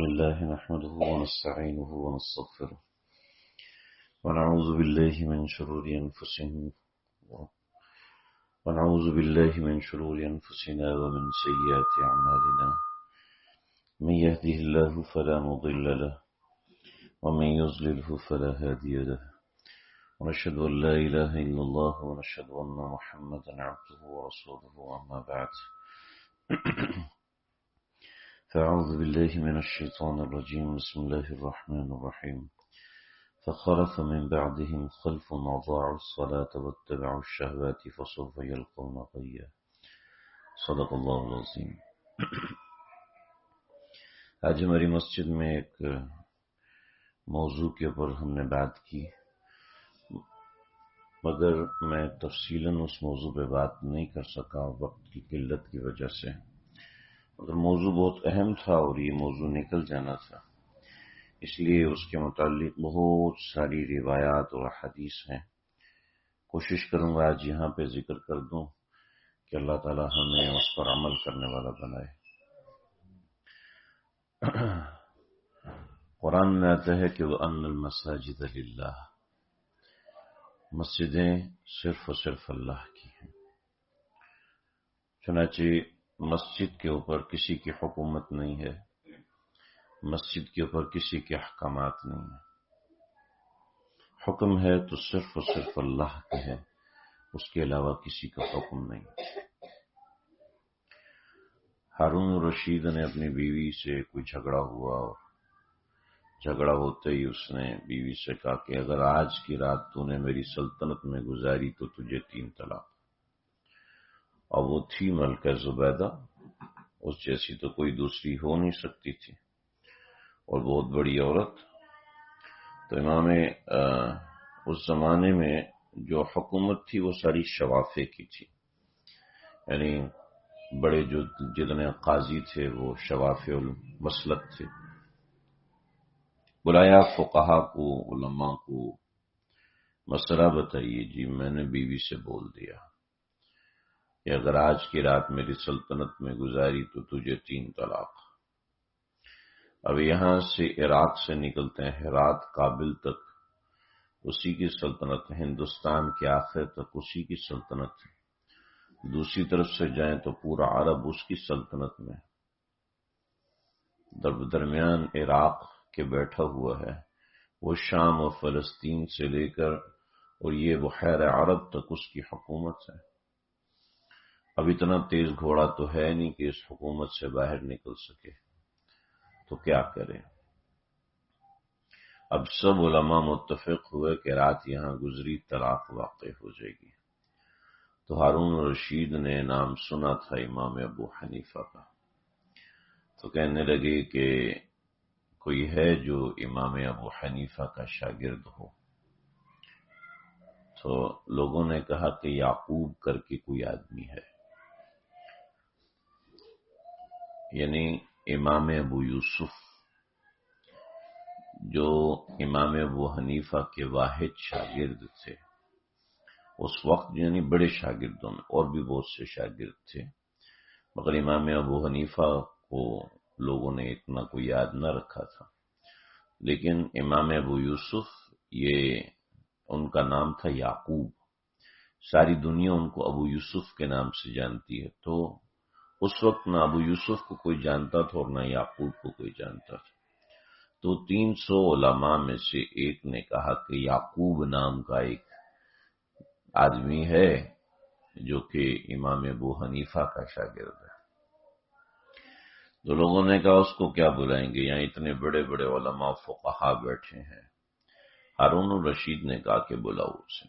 لله نحمده ونستعينه ونستغفره ونعوذ بالله من شرور أنفسنا ومن سيئات أعمالنا من يهده الله فلا مضل له ومن يضلله فلا هادي له ونشهد أن لا إله إلا الله ونشهد أن محمدا عبده ورسوله أما بعد فأعوذ بالله من الشيطان الرجيم بسم الله الرحمن الرحيم فخلف من بعدهم خلف أضاعوا الصلاة واتبعوا الشهوات فسوف يلقون غيا صدق اللہ العظیم۔ آج ہماری مسجد میں ایک موضوع کے اوپر ہم نے بات کی، مگر میں تفصیلاً اس موضوع پہ بات نہیں کر سکا وقت کی قلت کی وجہ سے، مگر موضوع بہت اہم تھا اور یہ موضوع نکل جانا تھا، اس لیے اس کے متعلق بہت ساری روایات اور حدیث ہیں۔ کوشش کروں گا آج یہاں پہ ذکر کر دوں کہ اللہ تعالی ہمیں اس پر عمل کرنے والا بنائے۔ قرآن میں آتا ہے کہ وَأَنَّ الْمَسَاجِدَ لِلَّهِ، مسجدیں صرف اور صرف اللہ کی ہیں۔ چنانچہ مسجد کے اوپر کسی کی حکومت نہیں ہے، مسجد کے اوپر کسی کے احکامات نہیں ہیں، حکم ہے تو صرف اور صرف اللہ کا ہے، اس کے علاوہ کسی کا حکم نہیں۔ ہارون الرشید نے اپنی بیوی سے کوئی جھگڑا ہوا اور جھگڑا ہوتے ہی اس نے بیوی سے کہا کہ اگر آج کی رات تو نے میری سلطنت میں گزاری تو تجھے 3 طلاق۔ اور وہ تھی ملکہ زبیدہ، اس جیسی تو کوئی دوسری ہو نہیں سکتی تھی اور بہت بڑی عورت۔ تو امام اس زمانے میں جو حکومت تھی وہ ساری شوافے کی تھی، یعنی بڑے جو جتنے قاضی تھے وہ شوافے المسلک تھے۔ بلایا فقہا کو، علماء کو، مسئلہ بتائیے جی۔ میں نے بیوی سے بول دیا کہ اگر آج کی رات میری سلطنت میں گزاری تو تجھے 3 طلاق۔ اب یہاں سے عراق سے نکلتے ہیں ہرات کابل تک اسی کی سلطنت، ہندوستان کے آخر تک اسی کی سلطنت، دوسری طرف سے جائیں تو پورا عرب اس کی سلطنت میں، درمیان عراق کے بیٹھا ہوا ہے، وہ شام اور فلسطین سے لے کر اور یہ بحیرہ عرب تک اس کی حکومت ہے۔ اب اتنا تیز گھوڑا تو ہے نہیں کہ اس حکومت سے باہر نکل سکے، تو کیا کرے؟ اب سب علماء متفق ہوئے کہ رات یہاں گزری طلاق واقع ہو جائے گی۔ تو ہارون الرشید نے نام سنا تھا امام ابو حنیفہ کا، تو کہنے لگے کہ کوئی ہے جو امام ابو حنیفہ کا شاگرد ہو؟ تو لوگوں نے کہا کہ یعقوب کر کے کوئی آدمی ہے، یعنی امام ابو یوسف جو امام ابو حنیفہ کے واحد شاگرد تھے اس وقت، یعنی بڑے شاگردوں میں اور بھی بہت سے شاگرد تھے، مگر امام ابو حنیفہ کو لوگوں نے اتنا کوئی یاد نہ رکھا تھا، لیکن امام ابو یوسف یہ ان کا نام تھا یعقوب، ساری دنیا ان کو ابو یوسف کے نام سے جانتی ہے۔ تو اس وقت نہ ابو یوسف کو کوئی جانتا تھا اور نہ یعقوب کو کوئی جانتا تھا۔ تو 300 علماء میں سے ایک نے کہا کہ یعقوب نام کا ایک آدمی ہے جو کہ امام ابو حنیفہ کا شاگرد ہے۔ تو لوگوں نے کہا اس کو کیا بلائیں گے، یہاں اتنے بڑے بڑے علماء فقہا بیٹھے ہیں۔ ہارون الرشید نے کہا کہ بلاؤ اسے۔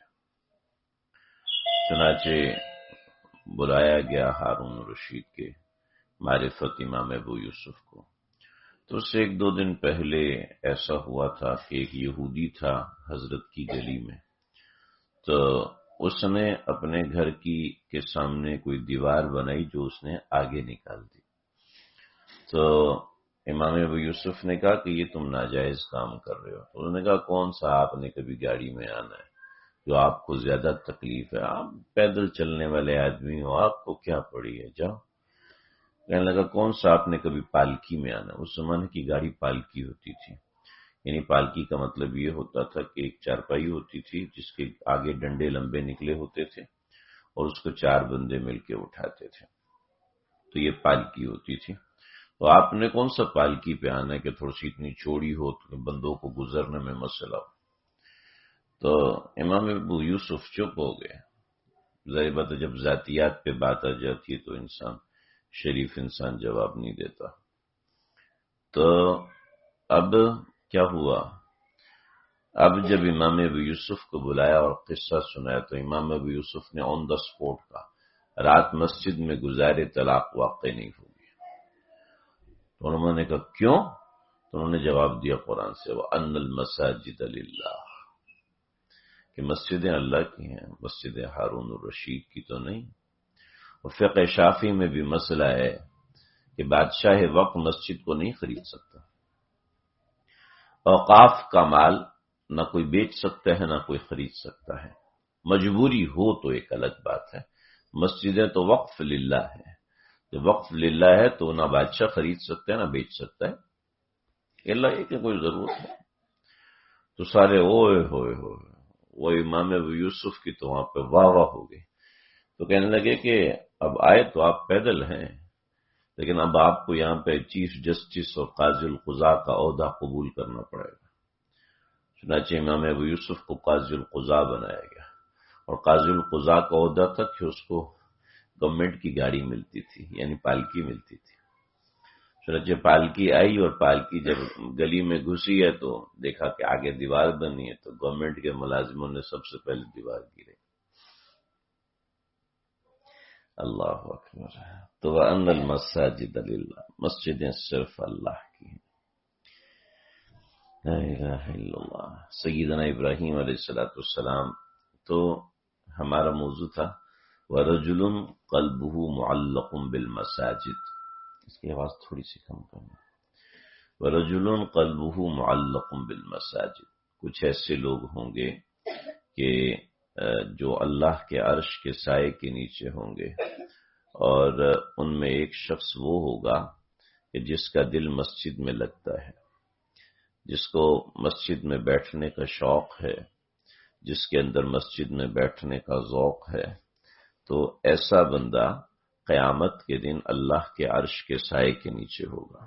چنانچہ بلایا گیا ہارون الرشید کے معرفت امام ابو یوسف کو۔ تو اس سے 1-2 دن پہلے ایسا ہوا تھا کہ ایک یہودی تھا حضرت کی گلی میں، تو اس نے اپنے گھر کے سامنے کوئی دیوار بنائی جو اس نے آگے نکال دی۔ تو امام ابو یوسف نے کہا کہ یہ تم ناجائز کام کر رہے ہو۔ تو انہوں نے کہا کون سا آپ نے کبھی گاڑی میں آنا ہے جو آپ کو زیادہ تکلیف ہے؟ آپ پیدل چلنے والے آدمی ہو، آپ کو کیا پڑی ہے، جاؤ۔ کہنے لگا کون سا آپ نے کبھی پالکی میں آنا؟ اس زمانے کی گاڑی پالکی ہوتی تھی، یعنی پالکی کا مطلب یہ ہوتا تھا کہ ایک چارپائی ہوتی تھی جس کے آگے ڈنڈے لمبے نکلے ہوتے تھے اور اس کو 4 بندے مل کے اٹھاتے تھے، تو یہ پالکی ہوتی تھی۔ تو آپ نے کون سا پالکی پہ آنا ہے کہ تھوڑی سی اتنی چوڑی ہو تو بندوں کو گزرنے میں مسئلہ ہو؟ تو امام ابو یوسف چپ ہو گئے۔ ظاہر بات ہے جب ذاتیات پہ بات آ جاتی ہے تو انسان شریف انسان جواب نہیں دیتا۔ تو اب کیا ہوا؟ اب جب امام ابو یوسف کو بلایا اور قصہ سنایا تو امام ابو یوسف نے آن دا اسپوٹ کہا رات مسجد میں گزارے طلاق واقع نہیں ہوگی۔ تو انہوں نے کہا کیوں؟ تو انہوں نے جواب دیا قرآن سے وَأَنَّ الْمَسَاجِدَ لِلَّهِ، کہ مسجدیں اللہ کی ہیں، مسجد ہارون الرشید کی تو نہیں۔ اور فقہ شافعی میں بھی مسئلہ ہے کہ بادشاہ وقت مسجد کو نہیں خرید سکتا، اوقاف کا مال نہ کوئی بیچ سکتا ہے نہ کوئی خرید سکتا ہے، مجبوری ہو تو ایک الگ بات ہے۔ مسجدیں تو وقف للہ ہے، جب وقف للہ ہے تو نہ بادشاہ خرید سکتا ہے نہ بیچ سکتا ہے، اللہ یہ کہ کوئی ضرورت ہے۔ تو سارے اوئے ہوئے ہوئے وہ امام ابو یوسف کی تو وہاں پہ واہ واہ ہو گئی۔ تو کہنے لگے کہ اب آئے تو آپ پیدل ہیں، لیکن اب آپ کو یہاں پہ چیف جسٹس اور قاضی القضاء کا عہدہ قبول کرنا پڑے گا۔ چنانچہ امام ابو یوسف کو قاضی القضاء بنایا گیا، اور قاضی القضاء کا عہدہ تک کہ اس کو گورنمنٹ کی گاڑی ملتی تھی، یعنی پالکی ملتی تھی۔ چنانچہ پالکی آئی اور پالکی جب گلی میں گھسی ہے تو دیکھا کہ آگے دیوار بنی ہے، تو گورنمنٹ کے ملازموں نے سب سے پہلے دیوار گرے۔ اللہ اکبر۔ تو وَأَنَّ الْمَسَاجِدَ لِلَّهِ، مسجدیں صرف اللہ کی ہیں۔ لا الہ الا اللہ۔ سیدنا ابراہیم علیہ السلام تو ہمارا موضوع تھا وَرَجُلٌ قَلْبُهُ مُعَلَّقٌ بِالْمَسَاجِدِ، اس کی آواز تھوڑی سی کم کرنا۔ وَرَجُلٌ قَلْبُهُ مُعَلَّقٌ بِالْمَسَاجِدِ، کچھ ایسے لوگ ہوں گے کہ جو اللہ کے عرش کے سائے کے نیچے ہوں گے، اور ان میں ایک شخص وہ ہوگا کہ جس کا دل مسجد میں لگتا ہے، جس کو مسجد میں بیٹھنے کا شوق ہے، جس کے اندر مسجد میں بیٹھنے کا ذوق ہے، تو ایسا بندہ قیامت کے دن اللہ کے عرش کے سائے کے نیچے ہوگا۔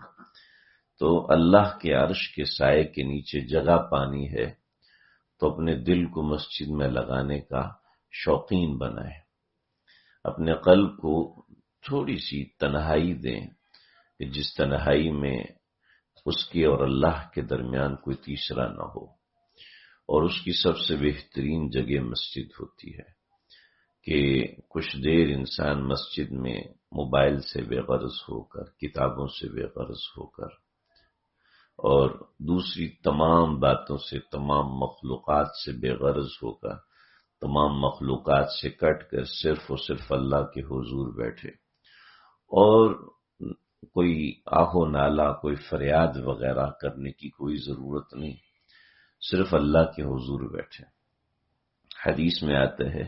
تو اللہ کے عرش کے سائے کے نیچے جگہ پانی ہے تو اپنے دل کو مسجد میں لگانے کا شوقین بنائے، اپنے قلب کو تھوڑی سی تنہائی دیں کہ جس تنہائی میں اس کی اور اللہ کے درمیان کوئی تیسرا نہ ہو۔ اور اس کی سب سے بہترین جگہ مسجد ہوتی ہے کہ کچھ دیر انسان مسجد میں موبائل سے بے غرض ہو کر، کتابوں سے بے غرض ہو کر، اور دوسری تمام باتوں سے، تمام مخلوقات سے بے غرض ہو کر، تمام مخلوقات سے کٹ کر صرف اور صرف اللہ کے حضور بیٹھے، اور کوئی آہ و نالہ، کوئی فریاد وغیرہ کرنے کی کوئی ضرورت نہیں، صرف اللہ کے حضور بیٹھے۔ حدیث میں آتا ہے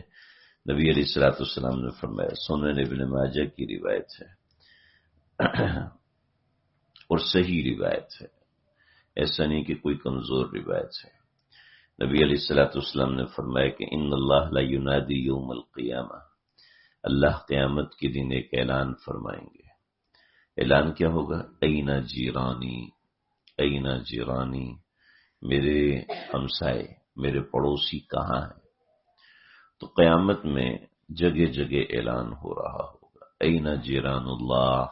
نبی علیہ السلام نے فرمایا، سنن ابن ماجہ کی روایت ہے اور صحیح روایت ہے، ایسا نہیں کہ کوئی کمزور روایت ہے۔ نبی علیہ السلام نے فرمایا کہ ان اللہ لا ینادی یوم القیامہ، اللہ قیامت کے دن ایک اعلان فرمائیں گے۔ اعلان کیا ہوگا؟ اینا جیرانی، اینا جیرانی، میرے ہمسائے، میرے پڑوسی کہاں ہیں؟ تو قیامت میں جگہ جگہ اعلان ہو رہا ہوگا، اینا جیران اللہ،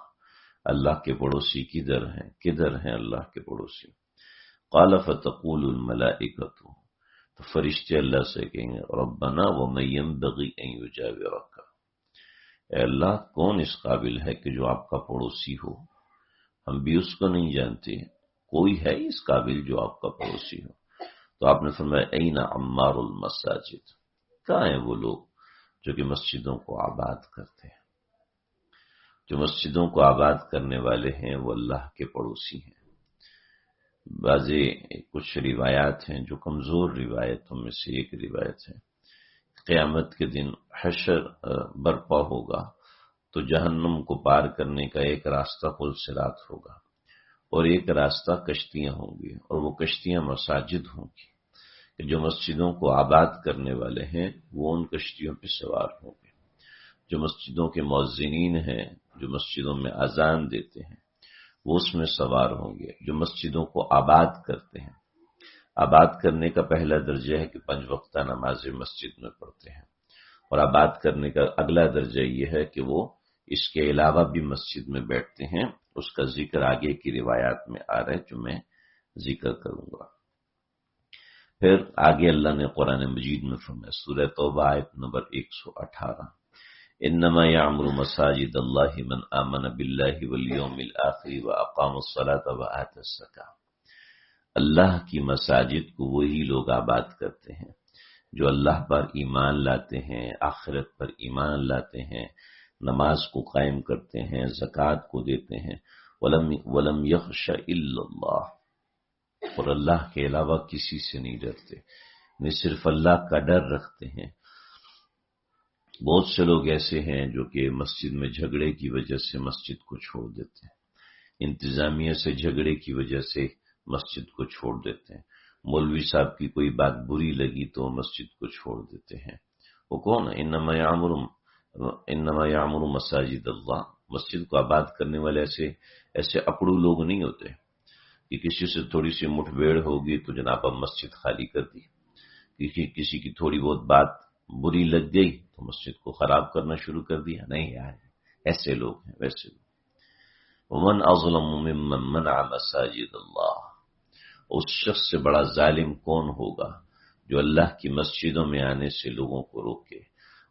اللہ کے پڑوسی کدھر ہیں؟ کدھر ہیں اللہ کے پڑوسی؟ قال فتقول الملائکۃ، تو فرشتے اللہ سے کہیں گے ربنا ومن ينبغي ان يجاورك، اے اللہ کون اس قابل ہے کہ جو آپ کا پڑوسی ہو؟ ہم بھی اس کو نہیں جانتے، کوئی ہے اس قابل جو آپ کا پڑوسی ہو؟ تو آپ نے فرمایا اینا عمار المساجد، کہاں ہیں وہ لوگ جو کہ مسجدوں کو آباد کرتے ہیں؟ جو مسجدوں کو آباد کرنے والے ہیں وہ اللہ کے پڑوسی ہیں۔ بعضی کچھ روایات ہیں جو کمزور روایتوں میں سے ایک روایت ہے، قیامت کے دن حشر برپا ہوگا تو تو جہنم کو پار کرنے کا ایک راستہ پل صراط ہوگا اور ایک راستہ کشتیاں ہوں گی، اور وہ کشتیاں مساجد ہوں گی کہ جو مسجدوں کو آباد کرنے والے ہیں وہ ان کشتیوں پہ سوار ہوں گے، جو مسجدوں کے مؤذنین ہیں، جو مسجدوں میں اذان دیتے ہیں وہ اس میں سوار ہوں گے، جو مسجدوں کو آباد کرتے ہیں۔ آباد کرنے کا پہلا درجہ ہے کہ 5 وقتہ نماز مسجد میں پڑھتے ہیں، اور آباد کرنے کا اگلا درجہ یہ ہے کہ وہ اس کے علاوہ بھی مسجد میں بیٹھتے ہیں۔ اس کا ذکر آگے کی روایات میں آ رہا ہے جو میں ذکر کروں گا۔ پھر آگے اللہ نے قرآن مجید میں فرمایا، سورہ توبہ آیت نمبر 118، انما یعمر مساجد اللہ من آمن باللہ والیوم الآخر واقام الصلاۃ وآت الزکاۃ۔ اللہ کی مساجد کو وہی لوگ آباد کرتے ہیں جو اللہ پر ایمان لاتے ہیں، آخرت پر ایمان لاتے ہیں، نماز کو قائم کرتے ہیں، زکوٰۃ کو دیتے ہیں، ولم یخش الا اللہ، اور اللہ کے علاوہ کسی سے نہیں ڈرتے، نہیں صرف اللہ کا ڈر رکھتے ہیں۔ بہت سے لوگ ایسے ہیں جو کہ مسجد میں جھگڑے کی وجہ سے مسجد کو چھوڑ دیتے ہیں، انتظامیہ سے جھگڑے کی وجہ سے مسجد کو چھوڑ دیتے ہیں، مولوی صاحب کی کوئی بات بری لگی تو مسجد کو چھوڑ دیتے ہیں۔ وہ کون ہے؟ انما یعمر مساجد اللہ، مسجد کو آباد کرنے والے ایسے اکڑو لوگ نہیں ہوتے کہ کسی سے تھوڑی سی مٹھ بھیڑ ہوگی تو جناب اب مسجد خالی کر دی، کسی کی تھوڑی بہت بات بری لگ گئی تو مسجد کو خراب کرنا شروع کر دیا، نہیں یار، ایسے لوگ ہیں ویسے لوگ۔ ومن اظلم ممن منع مساجد اللہ، اس شخص سے بڑا ظالم کون ہوگا جو اللہ کی مسجدوں میں آنے سے لوگوں کو روکے،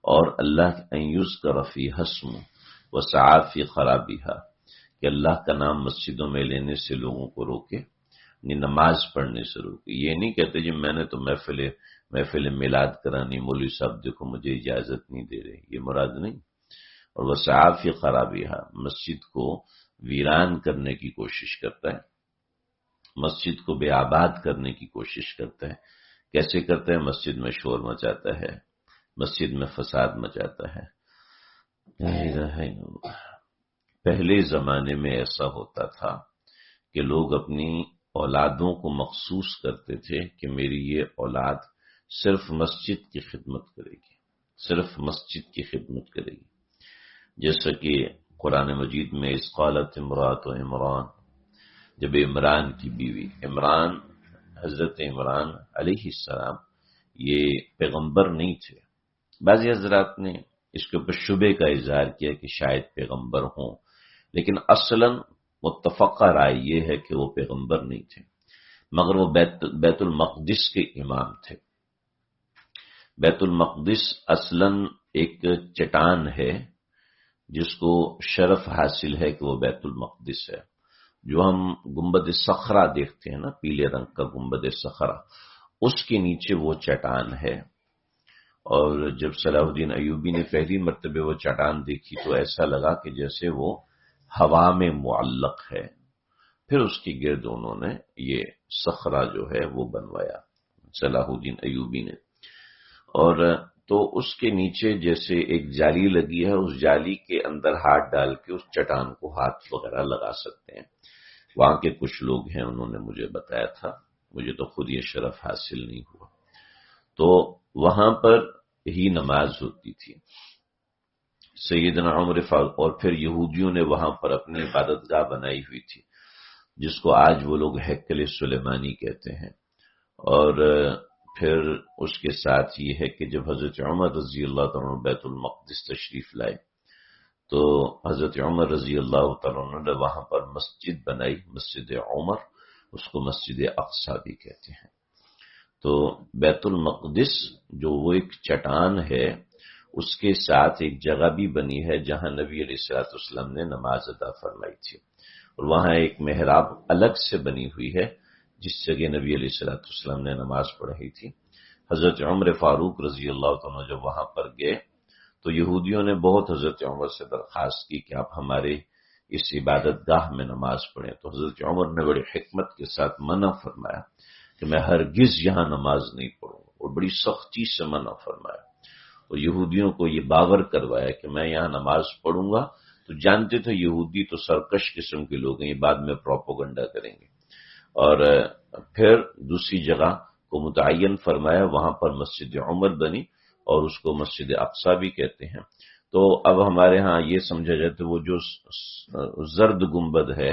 اور اللہ ان یذکر فیہا اسمہ وسعی فی خرابہا، کہ اللہ کا نام مسجدوں میں لینے سے لوگوں کو روکے، نماز پڑھنے سے روکے۔ یہ نہیں کہتے جی میں نے تو محفل میلاد کرانی، مولوی صاحب دیکھو مجھے اجازت نہیں دے رہے، یہ مراد نہیں۔ اور وسعی فی خرابہا، مسجد کو ویران کرنے کی کوشش کرتا ہے، مسجد کو بے آباد کرنے کی کوشش کرتا ہے۔ کیسے کرتا ہے؟ مسجد میں شور مچاتا ہے، مسجد میں فساد مچاتا ہے۔ پہلے زمانے میں ایسا ہوتا تھا کہ لوگ اپنی اولادوں کو مخصوص کرتے تھے کہ میری یہ اولاد صرف مسجد کی خدمت کرے گی، صرف مسجد کی خدمت کرے گی، جیسا کہ قرآن مجید میں اذ قالت امرأۃ عمران، جب عمران کی بیوی، عمران حضرت عمران علیہ السلام یہ پیغمبر نہیں تھے، بعضی حضرات نے اس کے اوپر شبے کا اظہار کیا کہ شاید پیغمبر ہوں، لیکن اصلاً متفقہ رائے یہ ہے کہ وہ پیغمبر نہیں تھے، مگر وہ بیت المقدس کے امام تھے۔ بیت المقدس اصلاً ایک چٹان ہے جس کو شرف حاصل ہے کہ وہ بیت المقدس ہے۔ جو ہم گنبد صخرہ دیکھتے ہیں نا، پیلے رنگ کا گنبد صخرہ، اس کے نیچے وہ چٹان ہے۔ اور جب صلاح الدین ایوبی نے پہلی مرتبہ وہ چٹان دیکھی تو ایسا لگا کہ جیسے وہ ہوا میں معلق ہے۔ پھر اس کی گرد انہوں نے یہ صخرہ جو ہے وہ بنوایا صلاح الدین ایوبی نے، اور تو اس کے نیچے جیسے ایک جالی لگی ہے، اس جالی کے اندر ہاتھ ڈال کے اس چٹان کو ہاتھ وغیرہ لگا سکتے ہیں۔ وہاں کے کچھ لوگ ہیں، انہوں نے مجھے بتایا تھا، مجھے تو خود یہ شرف حاصل نہیں ہوا۔ تو وہاں پر ہی نماز ہوتی تھی۔ سیدنا عمر فاروق، اور پھر یہودیوں نے وہاں پر اپنی عبادت گاہ بنائی ہوئی تھی جس کو آج وہ لوگ ہیکل سلیمانی کہتے ہیں۔ اور پھر اس کے ساتھ یہ ہے کہ جب حضرت عمر رضی اللہ تعالیٰ عنہ بیت المقدس تشریف لائے تو حضرت عمر رضی اللہ تعالیٰ عنہ نے وہاں پر مسجد بنائی، مسجد عمر، اس کو مسجد اقصی بھی کہتے ہیں۔ تو بیت المقدس جو وہ ایک چٹان ہے، اس کے ساتھ ایک جگہ بھی بنی ہے جہاں نبی علیہ الصلوۃ والسلام نے نماز ادا فرمائی تھی، اور وہاں ایک محراب الگ سے بنی ہوئی ہے جس جگہ نبی علیہ الصلوۃ والسلام نے نماز پڑھی تھی۔ حضرت عمر فاروق رضی اللہ عنہ جب وہاں پر گئے تو یہودیوں نے بہت حضرت عمر سے درخواست کی کہ آپ ہمارے اس عبادت گاہ میں نماز پڑھیں، تو حضرت عمر نے بڑی حکمت کے ساتھ منع فرمایا کہ میں ہرگز یہاں نماز نہیں پڑھوں، اور بڑی سختی سے منع فرمایا۔ اور یہودیوں کو یہ باور کروایا کہ میں یہاں نماز پڑھوں گا، تو جانتے تھے یہودی تو سرکش قسم کے لوگ ہیں، یہ بعد میں پروپیگنڈا کریں گے، اور پھر دوسری جگہ کو متعین فرمایا، وہاں پر مسجد عمر بنی اور اس کو مسجد اقصی بھی کہتے ہیں۔ تو اب ہمارے ہاں یہ سمجھا جاتا ہے وہ جو زرد گنبد ہے،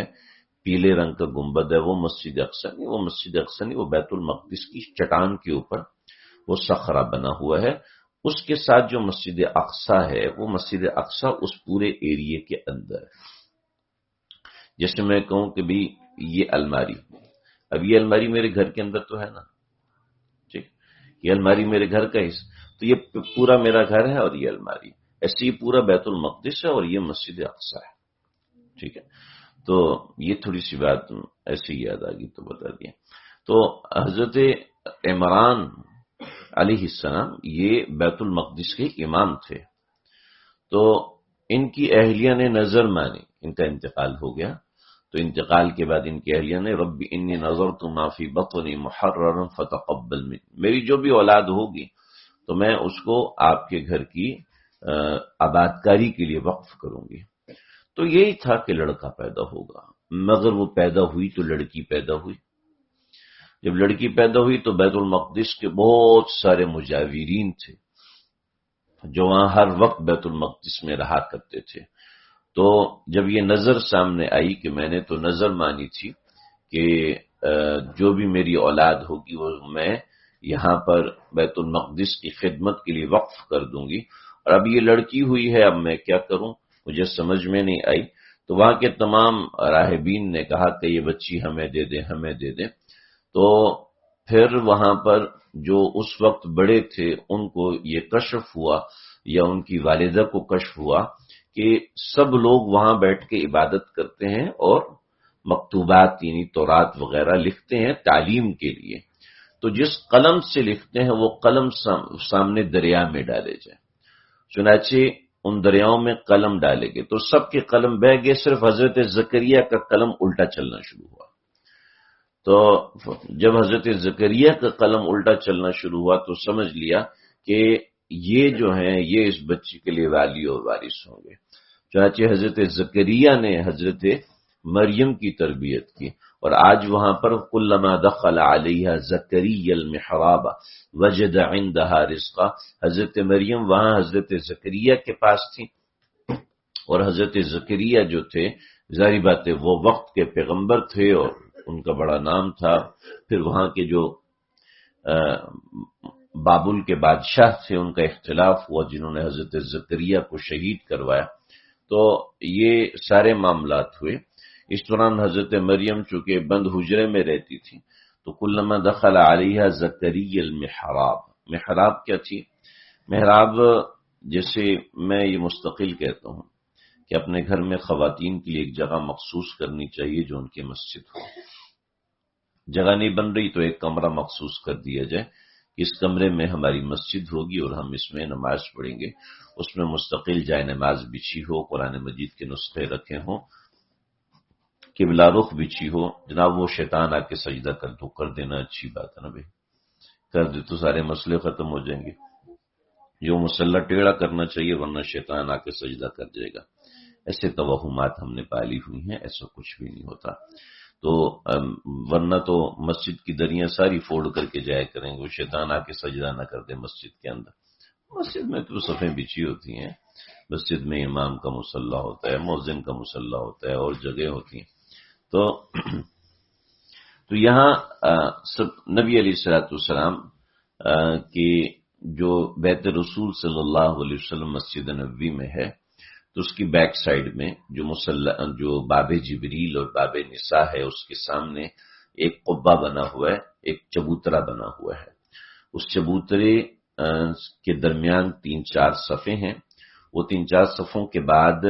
پیلے رنگ کا گنبد ہے، وہ مسجد اقصی نہیں، وہ مسجد اقصی نہیں، وہ بیت المقدس کی چٹان کے اوپر وہ صخرہ بنا ہوا ہے۔ اس کے ساتھ جو مسجد اقصی ہے، وہ مسجد اقصی اس پورے ایریے کے اندر ہے۔ جیسے میں کہوں کہ بھی یہ الماری، اب یہ الماری میرے گھر کے اندر تو ہے نا، ٹھیک، یہ الماری میرے گھر کا حصہ، تو یہ پورا میرا گھر ہے اور یہ الماری، ایسے ہی پورا بیت المقدس ہے اور یہ مسجد اقصی ہے، ٹھیک ہے۔ تو یہ تھوڑی سی بات ایسے ہی یاد آ گئی تو بتا دیا۔ تو حضرت عمران علیہ السلام یہ بیت المقدس کے امام تھے، تو ان کی اہلیہ نے نظر مانی، ان کا انتقال ہو گیا، تو انتقال کے بعد ان کی اہلیہ نے رب انی نظرت ما فی بطنی محررا فتقبل منی، میری جو بھی اولاد ہوگی تو میں اس کو آپ کے گھر کی آبادکاری کے لیے وقف کروں گی۔ تو یہی تھا کہ لڑکا پیدا ہوگا، مگر وہ پیدا ہوئی تو لڑکی پیدا ہوئی۔ جب لڑکی پیدا ہوئی تو بیت المقدس کے بہت سارے مجاورین تھے جو وہاں ہر وقت بیت المقدس میں رہا کرتے تھے۔ تو جب یہ نظر سامنے آئی کہ میں نے تو نظر مانی تھی کہ جو بھی میری اولاد ہوگی وہ میں یہاں پر بیت المقدس کی خدمت کے لیے وقف کر دوں گی، اور اب یہ لڑکی ہوئی ہے، اب میں کیا کروں، مجھے سمجھ میں نہیں آئی۔ تو وہاں کے تمام راہبین نے کہا کہ یہ بچی ہمیں دے دیں، ہمیں دے دیں۔ تو پھر وہاں پر جو اس وقت بڑے تھے ان کو یہ کشف ہوا، یا ان کی والدہ کو کشف ہوا کہ سب لوگ وہاں بیٹھ کے عبادت کرتے ہیں اور مکتوبات یعنی تورات وغیرہ لکھتے ہیں تعلیم کے لیے، تو جس قلم سے لکھتے ہیں وہ قلم سامنے دریا میں ڈالے جائیں۔ چنانچہ ان دریاؤں میں قلم ڈالے گئے تو سب کے قلم بہہ گئے، صرف حضرت زکریا کا قلم الٹا چلنا شروع ہوا۔ تو جب حضرت زکریا کا قلم الٹا چلنا شروع ہوا تو سمجھ لیا کہ یہ جو ہیں یہ اس بچی کے لیے والی اور وارث ہوں گے۔ چنانچہ حضرت زکریا نے حضرت مریم کی تربیت کی، اور آج وہاں پر کلما دخل علیہا زکریا المحراب وجد عندها رزقا، حضرت مریم وہاں حضرت زکریا کے پاس تھی، اور حضرت زکریا جو تھے ظاہری بات ہے وہ وقت کے پیغمبر تھے اور ان کا بڑا نام تھا۔ پھر وہاں کے جو بابل کے بادشاہ تھے ان کا اختلاف ہوا، جنہوں نے حضرت زکریا کو شہید کروایا، تو یہ سارے معاملات ہوئے۔ اس دوران حضرت مریم چونکہ بند حجرے میں رہتی تھی تو کلما دخل علیہا زکریا المحراب، محراب کیا تھی؟ محراب جیسے میں یہ مستقل کہتا ہوں کہ اپنے گھر میں خواتین کے لیے ایک جگہ مخصوص کرنی چاہیے جو ان کی مسجد ہو۔ جگہ نہیں بن رہی تو ایک کمرہ مخصوص کر دیا جائے، اس کمرے میں ہماری مسجد ہوگی اور ہم اس میں نماز پڑھیں گے، اس میں مستقل جائے نماز بچھی ہو، قرآن مجید کے نسخے رکھے ہوں، قبلہ رخ بچھی ہو۔ جناب وہ شیطان آ کے سجدہ کر دینا اچھی بات ہے نا بھائی، کر دے تو سارے مسئلے ختم ہو جائیں گے۔ جو مسلح ٹیڑھا کرنا چاہیے ورنہ شیطان آ کے سجدہ کر جائے گا، ایسے توہمات ہم نے پالی ہوئی ہیں، ایسا کچھ بھی نہیں ہوتا۔ تو ورنہ تو مسجد کی دریاں ساری فوڑ کر کے جایا کریں گے، وہ شیطان آ کے سجدہ نہ کر دے مسجد کے اندر۔ مسجد میں تو صفیں بچھی ہوتی ہیں، مسجد میں امام کا مصلی ہوتا ہے، مؤذن کا مصلی ہوتا ہے، اور جگہ ہوتی ہیں۔ تو یہاں سب نبی علیہ الصلوۃ والسلام کی جو بیت رسول صلی اللہ علیہ وسلم مسجد نبوی میں ہے، تو اس کی بیک سائڈ میں جو باب جبریل اور باب نساء ہے اس کے سامنے ایک قبہ بنا ہوا ہے، ایک چبوترا بنا ہوا ہے۔ اس چبوترے کے درمیان 3-4 صفیں ہیں، وہ 3-4 صفوں کے بعد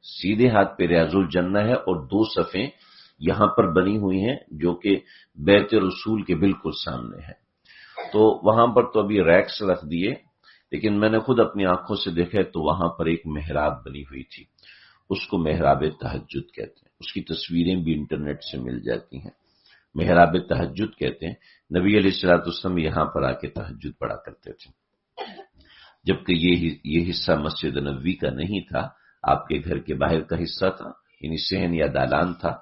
سیدھے ہاتھ پہ ریاض الجنہ ہے، اور 2 صفیں یہاں پر بنی ہوئی ہیں جو کہ بیت رسول کے بالکل سامنے ہے۔ تو وہاں پر تو ابھی ریکس رکھ دیے، لیکن میں نے خود اپنی آنکھوں سے دیکھا تو وہاں پر ایک محراب بنی ہوئی تھی، اس کو محراب تہجد کہتے ہیں، اس کی تصویریں بھی انٹرنیٹ سے مل جاتی ہیں، محراب تہجد کہتے ہیں۔ نبی علیہ الصلوۃ والسلام یہاں پر آ کے تہجد پڑھا کرتے تھے۔ جبکہ یہ حصہ مسجد نبوی کا نہیں تھا، آپ کے گھر کے باہر کا حصہ تھا، یعنی صحن یا دالان تھا،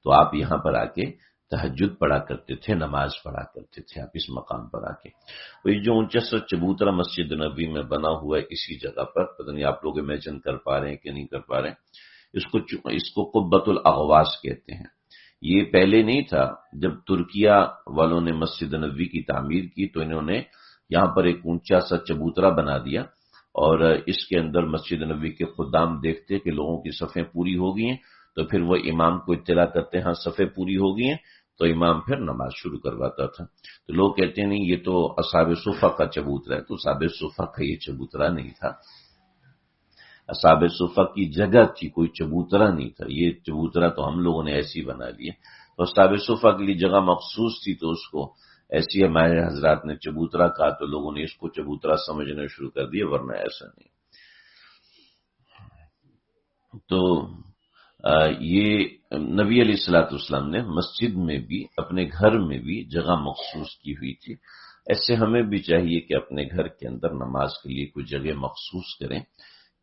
تو آپ یہاں پر آ کے تہجد پڑھا کرتے تھے، نماز پڑھا کرتے تھے آپ اس مقام پر آ کے۔ تو یہ جو اونچا سا چبوترا مسجد نبوی میں بنا ہوا ہے اسی جگہ پر، پتہ نہیں آپ لوگ امیجن کر پا رہے ہیں کہ نہیں کر پا رہے ہیں، اس کو قبۃ الاغواس کہتے ہیں۔ یہ پہلے نہیں تھا، جب ترکیہ والوں نے مسجد نبوی کی تعمیر کی تو انہوں نے یہاں پر ایک اونچا سا چبوترا بنا دیا، اور اس کے اندر مسجد نبوی کے خدام دیکھتے کہ لوگوں کی صفیں پوری ہو گئی ہیں تو پھر وہ امام کو اطلاع کرتے ہاں صفیں پوری ہو گئی ہیں، تو امام پھر نماز شروع کرواتا تھا۔ تو لوگ کہتے ہیں نہیں یہ تو اصحاب صفہ کا چبوترا ہے، تو اصحاب صفہ کا یہ چبوترا نہیں تھا، اصحاب صفہ کی جگہ تھی، کوئی چبوترا نہیں تھا۔ یہ چبوترا تو ہم لوگوں نے ایسی بنا لیے، تو اصحاب صفہ کے لیے جگہ مخصوص تھی، تو اس کو ایسی ہمارے حضرات نے چبوترا کہا تو لوگوں نے اس کو چبوترا سمجھنا شروع کر دیا، ورنہ ایسا نہیں۔ تو یہ نبی علیہ الصلوۃ والسلام نے مسجد میں بھی اپنے گھر میں بھی جگہ مخصوص کی ہوئی تھی۔ ایسے ہمیں بھی چاہیے کہ اپنے گھر کے اندر نماز کے لیے کوئی جگہ مخصوص کریں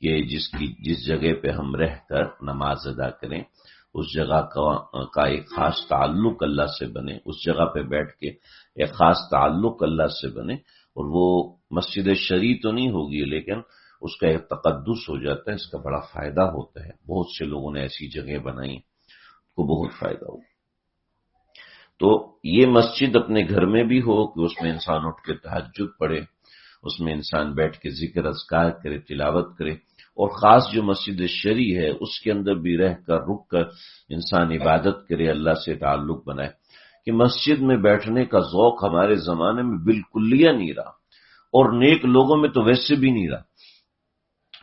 کہ جس جگہ پہ ہم رہ کر نماز ادا کریں، اس جگہ کا ایک خاص تعلق اللہ سے بنے، اس جگہ پہ بیٹھ کے ایک خاص تعلق اللہ سے بنے، اور وہ مسجد شرعی تو نہیں ہوگی لیکن اس کا ایک تقدس ہو جاتا ہے، اس کا بڑا فائدہ ہوتا ہے۔ بہت سے لوگوں نے ایسی جگہ بنائی کو بہت فائدہ ہو۔ تو یہ مسجد اپنے گھر میں بھی ہو کہ اس میں انسان اٹھ کے تہجد پڑھے، اس میں انسان بیٹھ کے ذکر اذکار کرے، تلاوت کرے، اور خاص جو مسجد شرعی ہے اس کے اندر بھی رہ کر رک کر انسان عبادت کرے، اللہ سے تعلق بنائے۔ کہ مسجد میں بیٹھنے کا ذوق ہمارے زمانے میں بالکلیہ نہیں رہا، اور نیک لوگوں میں تو ویسے بھی نہیں رہا۔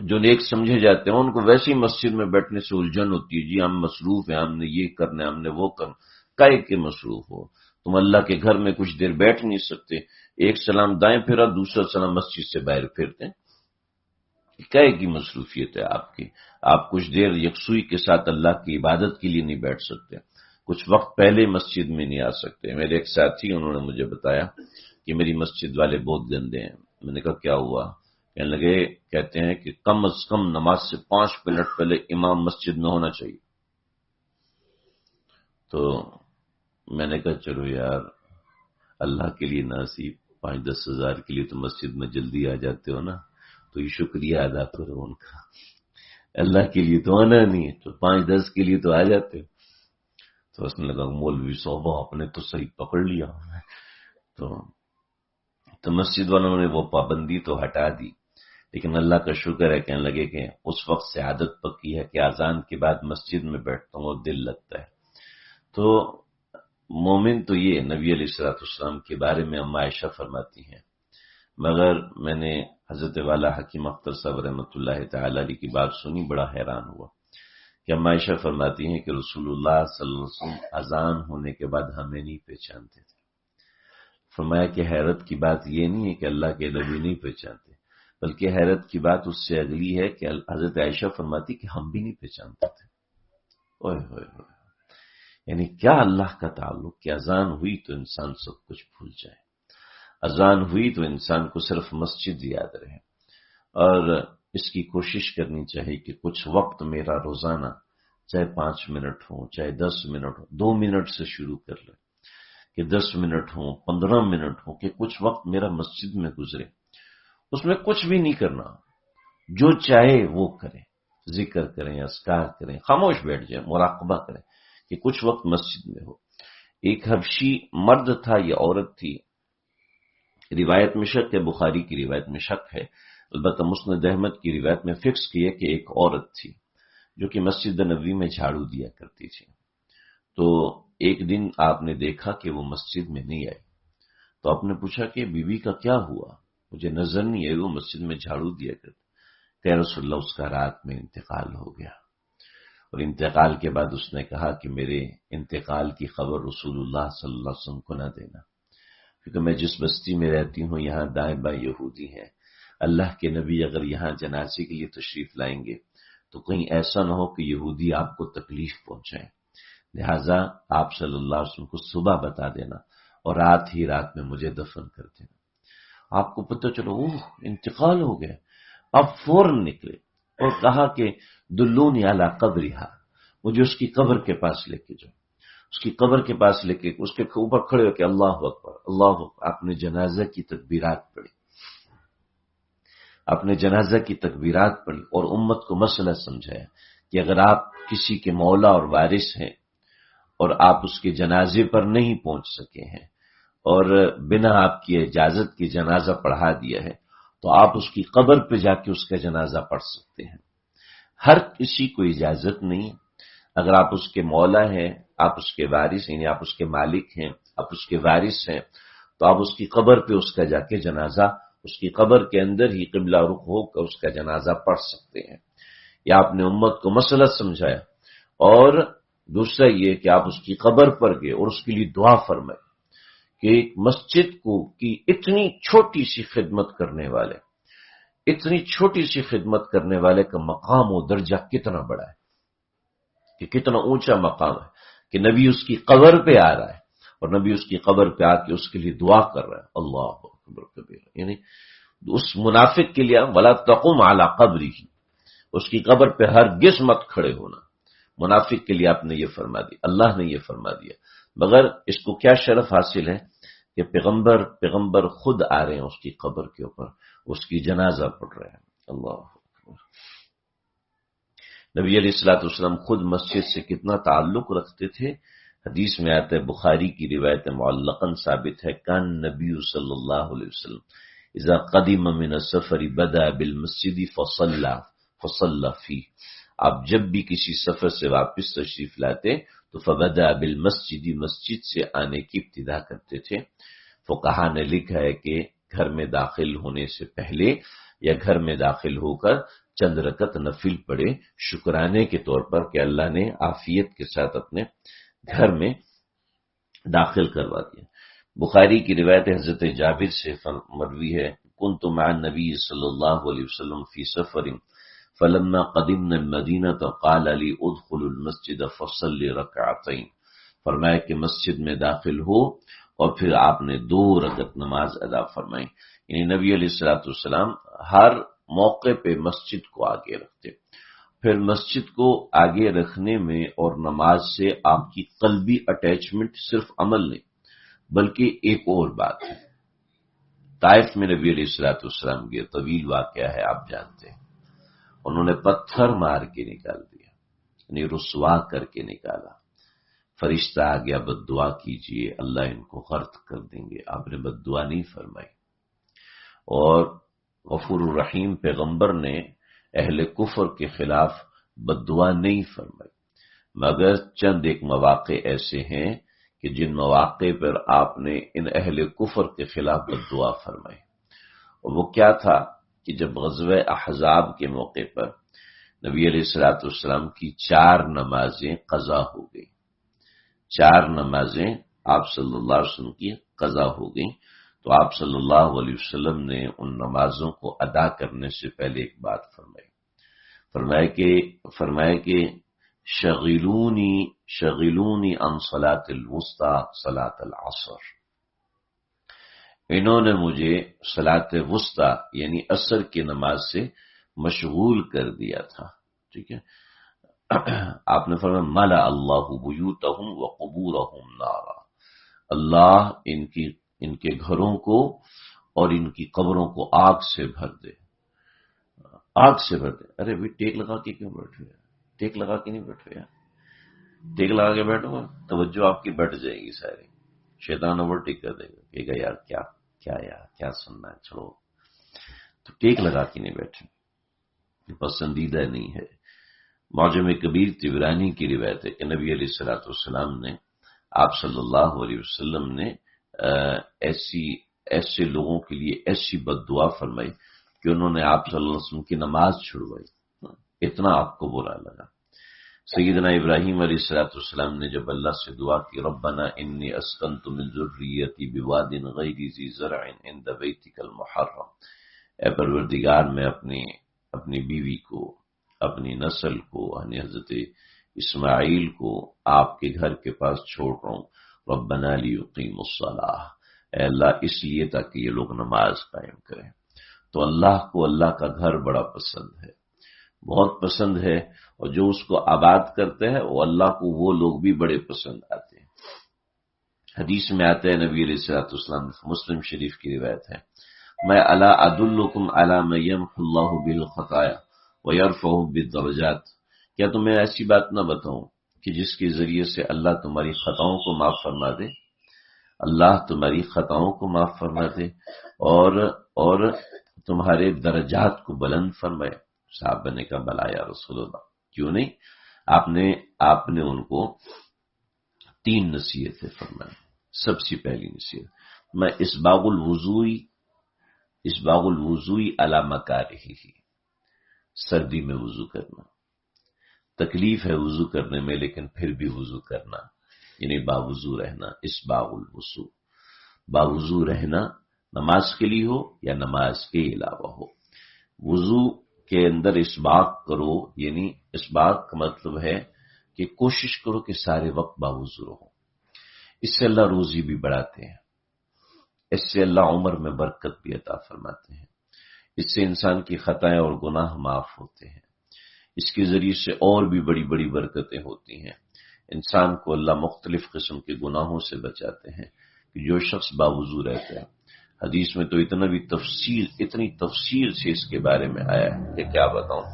جو نیک سمجھے جاتے ہیں ان کو ویسے ہی مسجد میں بیٹھنے سے الجھن ہوتی ہے، جی ہم مصروف ہیں، ہم نے یہ کرنا ہے، ہم نے وہ کرنا، کائے کے مصروف ہو؟ تم اللہ کے گھر میں کچھ دیر بیٹھ نہیں سکتے؟ ایک سلام دائیں پھرا، دوسرا سلام مسجد سے باہر پھرتے ہیں، کائے کی مصروفیت ہے آپ کی؟ آپ کچھ دیر یکسوئی کے ساتھ اللہ کی عبادت کے لیے نہیں بیٹھ سکتے؟ کچھ وقت پہلے مسجد میں نہیں آ سکتے؟ میرے ایک ساتھی انہوں نے مجھے بتایا کہ میری مسجد والے بہت گندے ہیں۔ میں نے کہا کیا ہوا؟ کہنے لگے، کہتے ہیں کہ کم از کم نماز سے 5 منٹ پہلے امام مسجد میں ہونا چاہیے۔ تو میں نے کہا چلو یار، اللہ کے لیے نصیب 5-10 ہزار کے لیے تو مسجد میں جلدی آ جاتے ہو نا، تو یہ شکریہ ادا کرو ان کا، اللہ کے لیے تو آنا نہیں ہے، تو 5-10 کے لیے تو آ جاتے ہو۔ تو اس نے لگا مولوی صوبہ آپ نے تو صحیح پکڑ لیا۔ تو مسجد والوں نے وہ پابندی تو ہٹا دی، لیکن اللہ کا شکر ہے، کہنے لگے کہ اس وقت سے عادت پکی ہے کہ اذان کے بعد مسجد میں بیٹھتا ہوں اور دل لگتا ہے۔ تو مومن تو یہ نبی علیہ الصلوۃ والسلام کے بارے میں اما عائشہ فرماتی ہیں، مگر میں نے حضرت والا حکیم اختر صاحب رحمۃ اللہ تعالی علیہ کی بات سنی، بڑا حیران ہوا کہ اما عائشہ فرماتی ہیں کہ رسول اللہ صلی اللہ علیہ وسلم اذان ہونے کے بعد ہمیں نہیں پہچانتے تھے۔ فرمایا کہ حیرت کی بات یہ نہیں ہے کہ اللہ کے نبی نہیں پہچانتے، بلکہ حیرت کی بات اس سے اگلی ہے کہ حضرت عائشہ فرماتی کہ ہم بھی نہیں پہچانتے تھے۔ اوئے ہوئے ہوئے، یعنی کیا اللہ کا تعلق کہ اذان ہوئی تو انسان سب کچھ بھول جائے، اذان ہوئی تو انسان کو صرف مسجد یاد رہے، اور اس کی کوشش کرنی چاہیے کہ کچھ وقت میرا روزانہ، چاہے 5 منٹ ہوں، چاہے 10 منٹ ہوں، 2 منٹ سے شروع کر لیں، کہ 10 منٹ ہوں، 15 منٹ ہوں، کہ کچھ وقت میرا مسجد میں گزرے۔ اس میں کچھ بھی نہیں کرنا، جو چاہے وہ کریں، ذکر کریں، اذکار کریں، خاموش بیٹھ جائیں، مراقبہ کریں، کہ کچھ وقت مسجد میں ہو۔ ایک حبشی مرد تھا یا عورت تھی، روایت میں شک ہے، بخاری کی روایت میں شک ہے، البتہ مسند احمد کی روایت میں فکس کیا کہ ایک عورت تھی جو کہ مسجد نبوی میں جھاڑو دیا کرتی تھی۔ تو ایک دن آپ نے دیکھا کہ وہ مسجد میں نہیں آئی، تو آپ نے پوچھا کہ بی بی کا کیا ہوا؟ مجھے نظر نہیں آئی، وہ مسجد میں جھاڑو دیا کرتی۔ کہ رسول اللہ اس کا رات میں انتقال ہو گیا، اور انتقال کے بعد اس نے کہا کہ میرے انتقال کی خبر رسول اللہ صلی اللہ علیہ وسلم کو نہ دینا، کیونکہ میں جس بستی میں رہتی ہوں یہاں دائیں بائیں یہودی ہیں، اللہ کے نبی اگر یہاں جنازے کے لیے تشریف لائیں گے تو کہیں ایسا نہ ہو کہ یہودی آپ کو تکلیف پہنچائیں، لہٰذا آپ صلی اللہ علیہ وسلم کو صبح بتا دینا اور رات ہی رات میں مجھے دفن کر دینا۔ آپ کو پتہ چلو انتقال ہو گیا، آپ فوراً نکلے اور کہا کہ دلونی علی قبرہا، مجھے اس کی قبر کے پاس لے کے جاؤ، اس کی قبر کے پاس لے کے اس کے اوپر کھڑے ہو کے اللہ اکبر اللہ اکبر، آپ نے جنازہ کی تکبیرات پڑھی، آپ نے جنازہ کی تکبیرات پڑھی اور امت کو مسئلہ سمجھایا کہ اگر آپ کسی کے مولا اور وارث ہیں اور آپ اس کے جنازے پر نہیں پہنچ سکے ہیں اور بنا آپ کی اجازت کے جنازہ پڑھا دیا ہے تو آپ اس کی قبر پہ جا کے اس کا جنازہ پڑھ سکتے ہیں۔ ہر کسی کو اجازت نہیں، اگر آپ اس کے مولا ہیں، آپ اس کے وارث یعنی آپ اس کے مالک ہیں، آپ اس کے وارث ہیں، تو آپ اس کی قبر پہ اس کا جا کے جنازہ، اس کی قبر کے اندر ہی قبلہ رخ ہو کر اس کا جنازہ پڑھ سکتے ہیں۔ یا آپ نے امت کو مسئلہ سمجھایا، اور دوسرا یہ کہ آپ اس کی قبر پر گئے اور اس کے لیے دعا فرمائے کہ مسجد کو کی اتنی چھوٹی سی خدمت کرنے والے، اتنی چھوٹی سی خدمت کرنے والے کا مقام و درجہ کتنا بڑا ہے، کہ کتنا اونچا مقام ہے کہ نبی اس کی قبر پہ آ رہا ہے اور نبی اس کی قبر پہ آ کے اس کے لیے دعا کر رہا ہے۔ اللہ اکبر کبیر، یعنی اس منافق کے لیے ولا تقم علی قبرہ، اس کی قبر پہ ہرگز مت کھڑے ہونا، منافق کے لیے آپ نے یہ فرما دیا، اللہ نے یہ فرما دیا۔ مگر اس کو کیا شرف حاصل ہے کہ پیغمبر خود آ رہے ہیں اس کی قبر کے اوپر، اس کی جنازہ پڑھ رہے ہیں۔ اللہ اکبر۔ نبی علیہ الصلوۃ والسلام خود مسجد سے کتنا تعلق رکھتے تھے، حدیث میں آتا ہے، بخاری کی روایت معلقاً ثابت ہے، کان نبی صلی اللہ علیہ وسلم اذا قدم من السفر بدا بالمسجد فصلى فيه، آپ جب بھی کسی سفر سے واپس تشریف لاتے تو فبدا بالمسجد، مسجد سے آنے کی ابتدا کرتے تھے۔ فقہا نے لکھا ہے کہ گھر میں داخل ہونے سے پہلے یا گھر میں داخل ہو کر چند رکعت نفل پڑے شکرانے کے طور پر کہ اللہ نے عافیت کے ساتھ اپنے گھر میں داخل کروا دیا۔ بخاری کی روایت حضرت جابر سے مروی ہے، کنت مع النبی صلی اللہ علیہ وسلم فی سفر فلما قدمنا المدینہ قال لی ادخل المسجد فصلی رکعتین، فرمایا کہ مسجد میں داخل ہو اور پھر آپ نے 2 رکعت نماز ادا فرمائی۔ یعنی نبی علیہ الصلوۃ والسلام ہر موقع پہ مسجد کو آگے رکھتے، پھر مسجد کو آگے رکھنے میں اور نماز سے آپ کی قلبی اٹیچمنٹ صرف عمل نہیں بلکہ ایک اور بات ہے۔ طائف میں نبی علیہ الصلوۃ والسلام یہ طویل واقعہ ہے، آپ جانتے ہیں، انہوں نے پتھر مار کے نکال دیا، یعنی رسوا کر کے نکالا، فرشتہ آ گیا بد دعا کیجئے اللہ ان کو غرق کر دیں گے، آپ نے بد دعا نہیں فرمائی، اور غفور الرحیم پیغمبر نے اہل کفر کے خلاف بد دعا نہیں فرمائی، مگر چند ایک مواقع ایسے ہیں کہ جن مواقع پر آپ نے ان اہل کفر کے خلاف بد دعا فرمائی۔ اور وہ کیا تھا کہ جب غزوہ احزاب کے موقع پر نبی علیہ الصلوۃ والسلام کی 4 نمازیں قضا ہو گئی، 4 نمازیں آپ صلی اللہ علیہ وسلم کی قضا ہو گئیں، تو آپ صلی اللہ علیہ وسلم نے ان نمازوں کو ادا کرنے سے پہلے ایک بات فرمایا کہ شغلونی عن صلاۃ الوسطی صلاۃ العصر، انہوں نے مجھے صلاۃ وسطی یعنی عصر کی نماز سے مشغول کر دیا تھا، ٹھیک ہے۔ آپ نے فرمایا ملا اللہ بیوتہم وقبورہم نارا، اللہ ان کے گھروں کو اور ان کی قبروں کو آگ سے بھر دے، آگ سے بھر دے۔ ارے بھی ٹیک لگا کے کیوں بیٹھے ہیں؟ ٹیک لگا کے نہیں بیٹھے ہیں، ٹیک لگا کے بیٹھو گا توجہ آپ کی بیٹھ جائے گی ساری، شیطان اوور ٹیک کر دے گا، کہے گا یار کیا سننا ہے، چھوڑو۔ تو ٹیک لگا کے نہیں بیٹھے، پسندیدہ نہیں ہے۔ معجم کبیر طبرانی کی روایت ہے کہ نبی علیہ الصلوۃ والسلام نے، آپ صلی اللہ علیہ وسلم نے ایسے لوگوں کے لیے ایسی بد دعا فرمائی کہ انہوں نے آپ صلی اللہ علیہ وسلم کی نماز چھڑوائی، اتنا آپ کو برا لگا۔ سیدنا ابراہیم علیہ الصلوۃ والسلام نے جب اللہ سے دعا کی ربنا انی اسکنت من ذریتی بواد غیر ذی زرع عند بیتک المحرم، اے پروردگار میں اپنی بیوی کو، اپنی نسل کو، یعنی حضرت اسماعیل کو آپ کے گھر کے پاس چھوڑ رہا ہوں، ربنا لیقیموا الصلاۃ، اے اللہ اس لیے تاکہ یہ لوگ نماز قائم کریں۔ تو اللہ کو اللہ کا گھر بڑا پسند ہے، بہت پسند ہے، اور جو اس کو آباد کرتے ہیں وہ اللہ کو وہ لوگ بھی بڑے پسند آتے ہیں۔ حدیث میں آتا ہے، نبی علیہ الصلوۃ والسلام، مسلم شریف کی روایت ہے، میں الا ادلکم علی من یمحو اللہ بالخطایا ویرفع بالدرجات، کیا تمہیں ایسی بات نہ بتاؤں کہ جس کے ذریعے سے اللہ تمہاری خطاؤں کو معاف فرما دے، اللہ تمہاری خطاؤں کو معاف فرما دے اور تمہارے درجات کو بلند فرمائے۔ صحابہ نے کہا بلا یا رسول اللہ، کیوں نہیں؟ آپ نے ان کو 3 نصیحتیں فرمائیں۔ سب سے پہلی نصیحت، میں اسباغ الوضوئی علی مکارہ، سردی میں وضو کرنا، تکلیف ہے وضو کرنے میں لیکن پھر بھی وضو کرنا، یعنی باوضو رہنا، اسباغ الوضو، باوضو رہنا، نماز کے لیے ہو یا نماز کے علاوہ ہو، وضو کے اندر اسباغ کرو، یعنی اسباغ کا مطلب ہے کہ کوشش کرو کہ سارے وقت باوضو رہو۔ اس سے اللہ روزی بھی بڑھاتے ہیں، اس سے اللہ عمر میں برکت بھی عطا فرماتے ہیں، اس سے انسان کی خطائیں اور گناہ معاف ہوتے ہیں، اس کے ذریعے سے اور بھی بڑی بڑی برکتیں ہوتی ہیں۔ انسان کو اللہ مختلف قسم کے گناہوں سے بچاتے ہیں کہ جو شخص باوضو رہتا ہے۔ حدیث میں تو اتنی تفصیل سے اس کے بارے میں آیا ہے کہ کیا بتاؤں،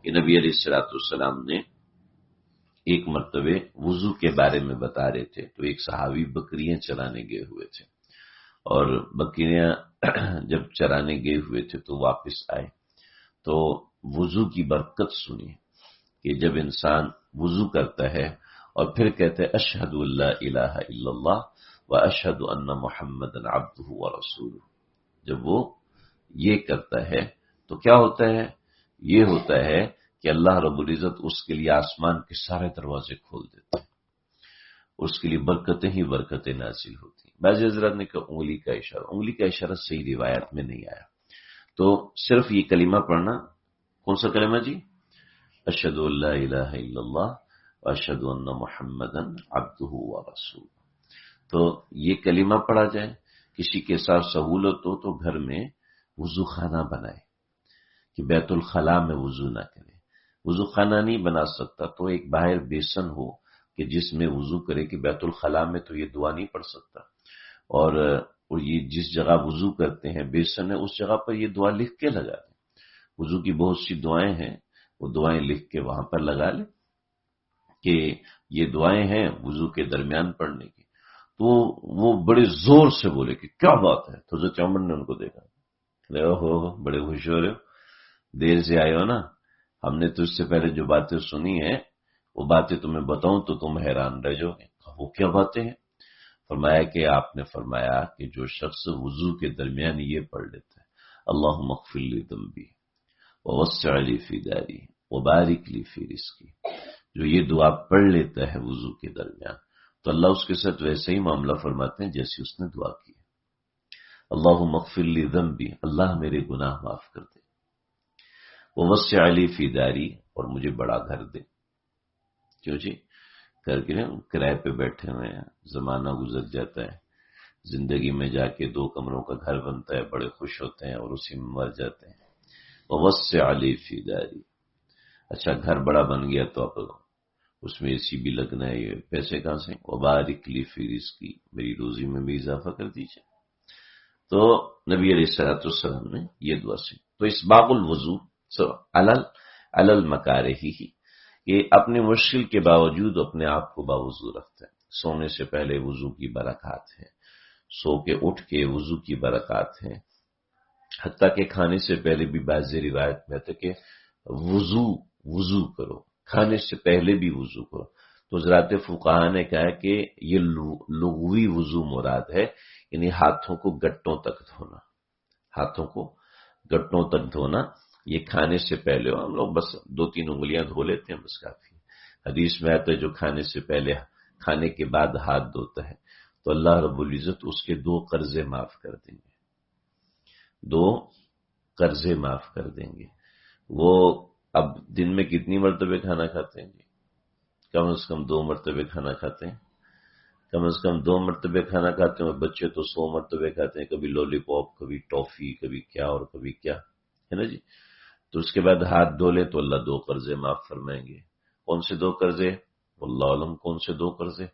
کہ نبی علیہ الصلوۃ والسلام نے ایک مرتبہ وضو کے بارے میں بتا رہے تھے، تو ایک صحابی بکریاں چرانے گئے ہوئے تھے، اور بکریاں جب چرانے گئے ہوئے تھے تو واپس آئے تو وضو کی برکت سنی کہ جب انسان وضو کرتا ہے اور پھر کہتے ہیں اشہد اللہ الہ الا اللہ و اشہد ان محمدًا عبدہ ورسولہ، جب وہ یہ کرتا ہے تو کیا ہوتا ہے؟ یہ ہوتا ہے کہ اللہ رب العزت اس کے لیے آسمان کے سارے دروازے کھول دیتے ہیں، اس کے لیے برکتیں ہی برکتیں نازل ہوتی ہیں۔ بعض حضرات نے کہا انگلی کا اشارہ صحیح روایت میں نہیں آیا، تو صرف یہ کلمہ پڑھنا، کون سا کلمہ جی؟ اشہد اللہ الہ الا اللہ واشہد ان محمدًا عبدہ ورسولہ، تو یہ کلمہ پڑھا جائے۔ کسی کے ساتھ سہولت ہو تو گھر میں وضو خانہ بنائے، کہ بیت الخلاء میں وضو نہ کرے، وضو خانہ نہیں بنا سکتا تو ایک باہر بیسن ہو کہ جس میں وضو کرے، کہ بیت الخلاء میں تو یہ دعا نہیں پڑھ سکتا، اور یہ جس جگہ وضو کرتے ہیں بیسن ہے، اس جگہ پر یہ دعا لکھ کے لگا دیں۔ وضو کی بہت سی دعائیں ہیں، وہ دعائیں لکھ کے وہاں پر لگا لیں کہ یہ دعائیں ہیں وضو کے درمیان پڑھنے کی۔ تو وہ بڑے زور سے بولے کہ کیا بات ہے، تو حضرت عمر نے ان کو دیکھا، ہو بڑے خوش ہو رہے ہو، دیر سے آئے ہو نا، ہم نے تو اس سے پہلے جو باتیں سنی ہیں وہ باتیں تمہیں بتاؤں تو تم حیران رہ جاؤ گے۔ وہ کیا باتیں ہیں؟ فرمایا کہ آپ نے فرمایا کہ جو شخص وضو کے درمیان یہ پڑھ لیتا ہے اللہم اغفر لی ذنبی ووسع لی فی داری وبارک لی فی رزقی، جو یہ دعا پڑھ لیتا ہے وضو کے درمیان تو اللہ اس کے ساتھ ویسے ہی معاملہ فرماتے ہیں جیسے اس نے دعا کی۔ اللہم اغفر لی ذنبی، اللہ میرے گناہ معاف کر دے، ووسع لی فی داری، اور مجھے بڑا گھر دے۔ کیوں جی؟ گھر کے کرائے پہ بیٹھے ہوئے ہیں، زمانہ گزر جاتا ہے، زندگی میں جا کے 2 کمروں کا گھر بنتا ہے، بڑے خوش ہوتے ہیں اور اسی میں مر جاتے ہیں۔ ووسع لی فی داری، اچھا گھر بڑا بن گیا تو اب اس میں اے سی بھی لگنا ہے، یہ پیسے کہاں سے؟ وبارک لی فی رزقی، میری روزی میں بھی اضافہ کر دیجیے۔ تو نبی علیہ الصلوۃ والسلام نے یہ دعا سی۔ تو اسباغ الوضو علی المکارہ، کہ اپنی مشکل کے باوجود اپنے آپ کو باوضو رکھتا ہے۔ سونے سے پہلے وضو کی برکات ہے، سو کے اٹھ کے وضو کی برکات ہے، حتیٰ کہ کھانے سے پہلے بھی بعض روایت میں ہے کہ وضو کرو، کھانے سے پہلے بھی وضو کرو۔ تو حضرات فقہا نے کہا کہ یہ لغوی وضو مراد ہے، یعنی ہاتھوں کو گٹوں تک دھونا، ہاتھوں کو گٹوں تک دھونا، یہ کھانے سے پہلے ہو۔ ہم لوگ بس 2-3 انگلیاں دھو لیتے ہیں، بس کافی۔ حدیث میں آتا ہے جو کھانے سے پہلے کھانے کے بعد ہاتھ دھوتا ہے تو اللہ رب العزت اس کے 2 قرضے معاف کر دیں گے، 2 قرضے معاف کر دیں گے۔ وہ اب دن میں کتنی مرتبہ کھانا کھاتے ہیں جی؟ کم از کم 2 مرتبہ کھانا کھاتے ہیں، کم از کم 2 مرتبے کھانا کھاتے ہیں، بچے تو 100 مرتبے کھاتے ہیں، کبھی لولی پاپ، کبھی ٹافی، کبھی کیا اور کبھی کیا، ہے نا جی۔ تو اس کے بعد ہاتھ دھو لے تو اللہ 2 قرضے معاف فرمائیں گے۔ کون سے 2 قرضے؟ واللہ علم کون سے 2 قرضے۔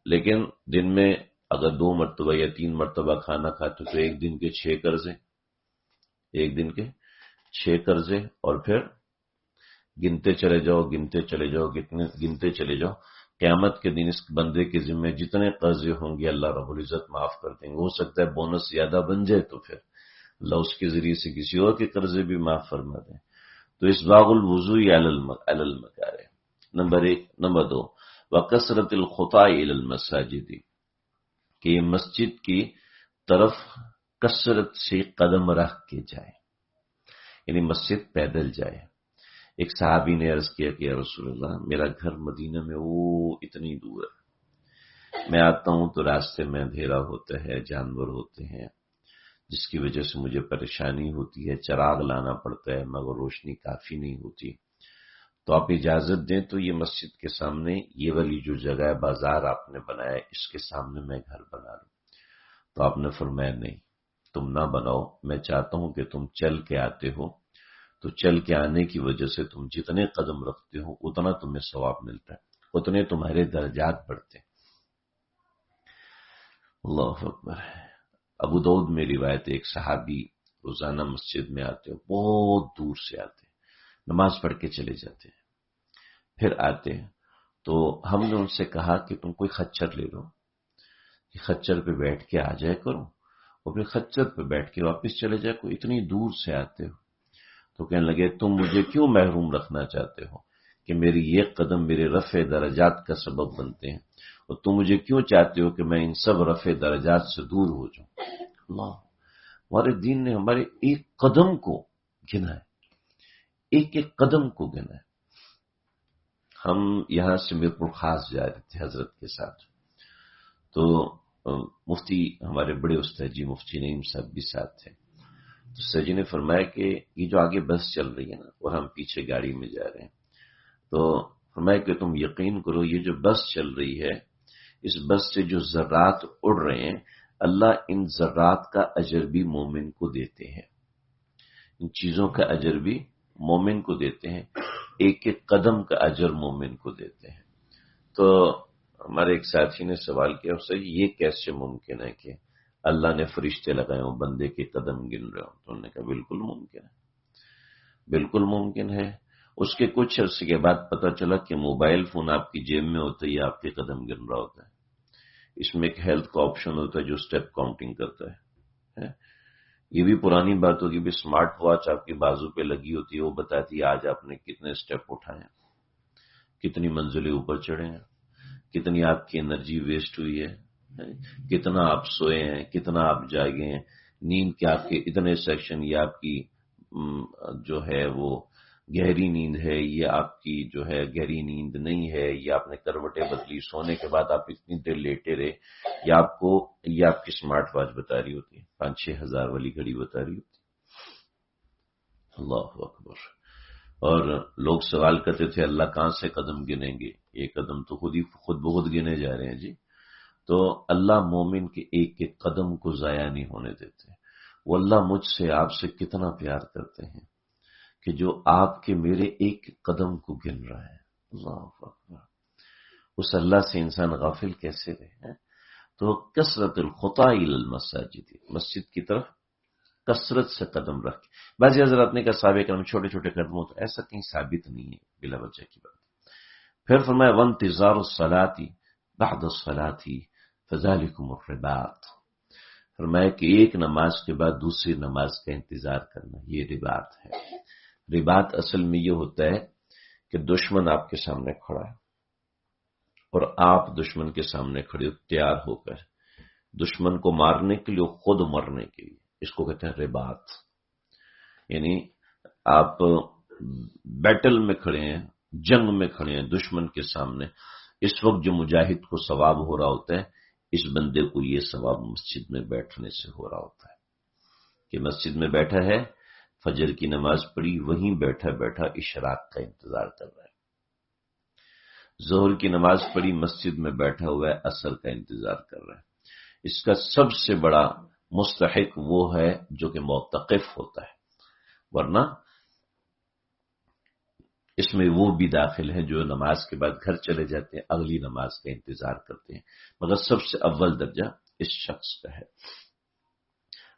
لیکن دن میں اگر 2 مرتبہ یا 3 مرتبہ کھانا کھاتے تو ایک دن کے 6 قرضے، ایک دن کے 6 قرضے، اور پھر گنتے چلے جاؤ، گنتے چلے جاؤ، قیامت کے دن اس بندے کے ذمہ جتنے قرضے ہوں گے اللہ رب العزت معاف کر دیں گے۔ ہو سکتا ہے بونس زیادہ بن جائے تو پھر اللہ اس کے ذریعے سے کسی اور کے قرضے بھی معاف فرما دیں۔ تو اس باغ الوضوء علی المکارہ، نمبر 1۔ نمبر 2، وکثرت الخطا الی المساجد، کہ یہ مسجد کی طرف کثرت سے قدم رکھ کے جائے، یعنی مسجد پیدل جائے۔ ایک صحابی نے عرض کیا کہ یا رسول اللہ، میرا گھر مدینہ میں وہ اتنی دور ہے، میں آتا ہوں تو راستے میں اندھیرا ہوتا ہے، جانور ہوتے ہیں، جس کی وجہ سے مجھے پریشانی ہوتی ہے، چراغ لانا پڑتا ہے مگر روشنی کافی نہیں ہوتی، تو آپ اجازت دیں تو یہ مسجد کے سامنے یہ والی جو جگہ ہے، بازار آپ نے بنایا ہے، اس کے سامنے میں گھر بنا لوں۔ تو آپ نے فرمایا نہیں، تم نہ بناؤ، میں چاہتا ہوں کہ تم چل کے آتے ہو، تو چل کے آنے کی وجہ سے تم جتنے قدم رکھتے ہو اتنا تمہیں ثواب ملتا ہے، اتنے تمہارے درجات بڑھتے ہیں۔ اللہ اکبر۔ ابو داؤد میں روایت ہے، ایک صحابی روزانہ مسجد میں آتے ہیں، بہت دور سے آتے ہیں، نماز پڑھ کے چلے جاتے ہیں، پھر آتے ہیں تو ہم نے ان سے کہا کہ تم کوئی خچر لے لو، کہ خچر پہ بیٹھ کے آ جائے کرو، اور پھر خچر پہ بیٹھ کے واپس چلے جائے، کوئی اتنی دور سے آتے ہو۔ تو کہنے لگے تم مجھے کیوں محروم رکھنا چاہتے ہو کہ میری یہ قدم میرے رفع درجات کا سبب بنتے ہیں، اور تم مجھے کیوں چاہتے ہو کہ میں ان سب رفع درجات سے دور ہو جاؤں۔ اللہ، ہمارے دین نے ہمارے ایک قدم کو گنا ہے، ایک ایک قدم کو گنا ہے۔ ہم یہاں سے میرپور خاص جا رہے تھے حضرت کے ساتھ، تو مفتی ہمارے بڑے استاد جی مفتی نعیم صاحب بھی ساتھ تھے، تو سر جی نے فرمایا کہ یہ جو آگے بس چل رہی ہے نا، اور ہم پیچھے گاڑی میں جا رہے ہیں، تو فرمایا کہ تم یقین کرو یہ جو بس چل رہی ہے، اس بس سے جو ذرات اڑ رہے ہیں، اللہ ان ذرات کا اجر بھی مومن کو دیتے ہیں، ان چیزوں کا اجر بھی مومن کو دیتے ہیں، ایک ایک قدم کا اجر مومن کو دیتے ہیں۔ تو ہمارے ایک ساتھی نے سوال کیا، اس سے یہ کیسے ممکن ہے کہ اللہ نے فرشتے لگائے ہوں بندے کے قدم گن رہے ہوں؟ تو انہوں نے کہا بالکل ممکن ہے، بالکل ممکن ہے۔ اس کے کچھ عرصے کے بعد پتہ چلا کہ موبائل فون آپ کی جیب میں ہوتا ہے، یہ آپ کے قدم گن رہا ہوتا ہے، اس میں ایک ہیلتھ کا آپشن ہوتا ہے جو سٹیپ کاؤنٹنگ کرتا ہے۔ یہ بھی پرانی بات ہوگی، بھی اسمارٹ واچ آپ کے بازو پہ لگی ہوتی ہے، وہ بتاتی ہے آج آپ نے کتنے سٹیپ اٹھائے ہیں، کتنی منزلیں اوپر چڑھے ہیں، کتنی آپ کی انرجی ویسٹ ہوئی ہے، کتنا آپ سوئے ہیں، کتنا آپ جاگے ہیں، نیند کے آپ کے اتنے سیکشن، یہ آپ کی جو ہے وہ گہری نیند ہے، یہ آپ کی جو ہے گہری نیند نہیں ہے، یہ آپ نے کروٹیں بدلی، سونے کے بعد آپ اتنی دیر لیٹے رہے، یہ آپ کی اسمارٹ واچ بتا رہی ہوتی ہے، 5-6 ہزار والی گھڑی بتا رہی ہوتی ہے۔ اللہ اکبر۔ اور لوگ سوال کرتے تھے اللہ کہاں سے قدم گنیں گے، یہ قدم تو خود بخود گنے جا رہے ہیں جی۔ تو اللہ مومن کے ایک ایک قدم کو ضائع نہیں ہونے دیتے۔ وہ اللہ مجھ سے آپ سے کتنا پیار کرتے ہیں کہ جو آپ کے میرے ایک قدم کو گن رہا ہے۔ اللہ اکبر۔ اس اللہ سے انسان غافل کیسے رہے؟ تو کثرت الخطا الی المساجد، مسجد کی طرف کثرت سے قدم رکھ کے۔ بعضی حضرات نے کہا صحابہ کرام چھوٹے چھوٹے قدموں، تو ایسا کہیں ثابت نہیں ہے، بلا وجہ کی بات۔ پھر فرمایا وانتظار الصلاۃ بعد الصلاۃ فذلکم الرباط، فرمایا کہ ایک نماز کے بعد دوسری نماز کا انتظار کرنا، یہ رباط ہے۔ رباط اصل میں یہ ہوتا ہے کہ دشمن آپ کے سامنے کھڑا ہے اور آپ دشمن کے سامنے کھڑے ہو تیار ہو کر، دشمن کو مارنے کے لیے، خود مرنے کے لیے، اس کو کہتے ہیں رباط۔ یعنی آپ بیٹل میں کھڑے ہیں، جنگ میں کھڑے ہیں دشمن کے سامنے، اس وقت جو مجاہد کو ثواب ہو رہا ہوتا ہے، اس بندے کو یہ ثواب مسجد میں بیٹھنے سے ہو رہا ہوتا ہے کہ مسجد میں بیٹھا ہے، فجر کی نماز پڑھی، وہیں بیٹھا بیٹھا اشراق کا انتظار کر رہا ہے۔ ظہر کی نماز پڑھی، مسجد میں بیٹھا ہوا ہے، عصر کا انتظار کر رہا ہے، اس کا سب سے بڑا مستحق وہ ہے جو کہ معتکف ہوتا ہے، ورنہ اس میں وہ بھی داخل ہیں جو نماز کے بعد گھر چلے جاتے ہیں، اگلی نماز کا انتظار کرتے ہیں، مگر سب سے اول درجہ اس شخص کا ہے۔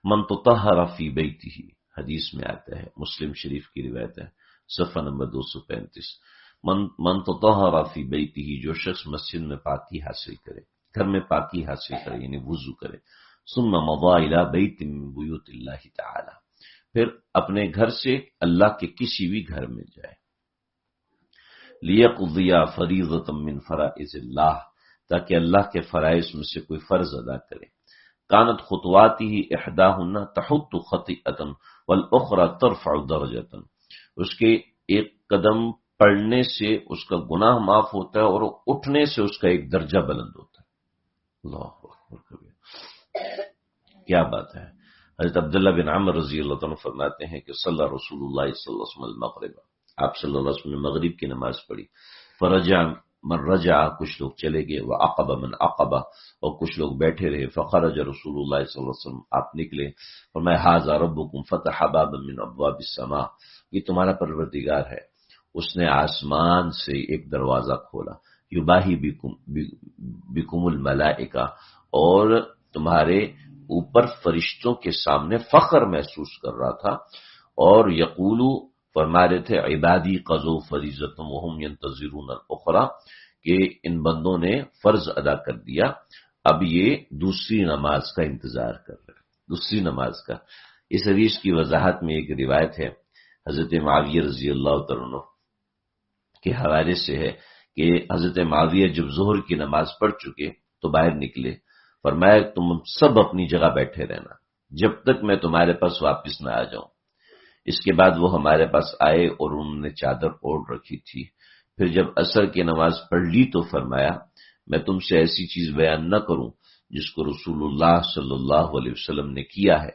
من تطہر فی بیتہ، حدیث میں آتا ہے، مسلم شریف کی روایت ہے، صفحہ نمبر 235۔ من تطہر فی بیتہ، جو شخص مسجد میں پاکی حاصل کرے، گھر میں پاکی حاصل کرے یعنی وضو کرے، ثم مضى الى بیت من بیوت اللہ تعالی، پھر اپنے گھر سے اللہ کے کسی بھی گھر میں جائے، لیقضی فریضۃ من فرائض اللہ، تاکہ اللہ کے فرائض میں سے کوئی فرض ادا کرے، کانت خطواتی احداہن تحط خطیئۃ والاخرى ترفع درجۃ، اس کے ایک قدم پڑھنے سے اس کا گناہ معاف ہوتا ہے اور اٹھنے سے اس کا ایک درجہ بلند ہوتا ہے۔ اللہ اکبر کبیر، کیا بات ہے۔ حضرت عبداللہ بن عمر رضی اللہ عنہ فرماتے ہیں کہ صلی رسول اللہ صلی اللہ علیہ وسلم المغرب، آپ صلی اللہ علیہ وسلم نے مغرب کی نماز پڑھی، فرجع من رجع، کچھ لوگ چلے گئے، وعقب من عقب، اور کچھ لوگ بیٹھے رہے، فخرج رسول اللہ صلی اللہ علیہ وسلم، آپ نکلے، فرمایا ھذا ربکم فتح بابا من ابواب السماء، یہ تمہارا پروردگار ہے، اس نے آسمان سے ایک دروازہ کھولا، یباہی بکم الملائکہ، اور تمہارے اوپر فرشتوں کے سامنے فخر محسوس کر رہا تھا، اور یقولو، فرما رہے تھے، عبادی قضوا فریضۃ وہم ینتظرون الاخری، کہ ان بندوں نے فرض ادا کر دیا، اب یہ دوسری نماز کا انتظار کر رہے ہیں، دوسری نماز کا۔ اس حدیث کی وضاحت میں ایک روایت ہے حضرت معاویہ رضی اللہ تعالیٰ عنہ کے حوالے سے ہے کہ حضرت معاویہ جب ظہر کی نماز پڑھ چکے تو باہر نکلے، فرمایا تم سب اپنی جگہ بیٹھے رہنا جب تک میں تمہارے پاس واپس نہ آ جاؤں۔ اس کے بعد وہ ہمارے پاس آئے اور انہوں نے چادر اوڑھ رکھی تھی، پھر جب عصر کی نماز پڑھ لی تو فرمایا میں تم سے ایسی چیز بیان نہ کروں جس کو رسول اللہ صلی اللہ علیہ وسلم نے کیا ہے؟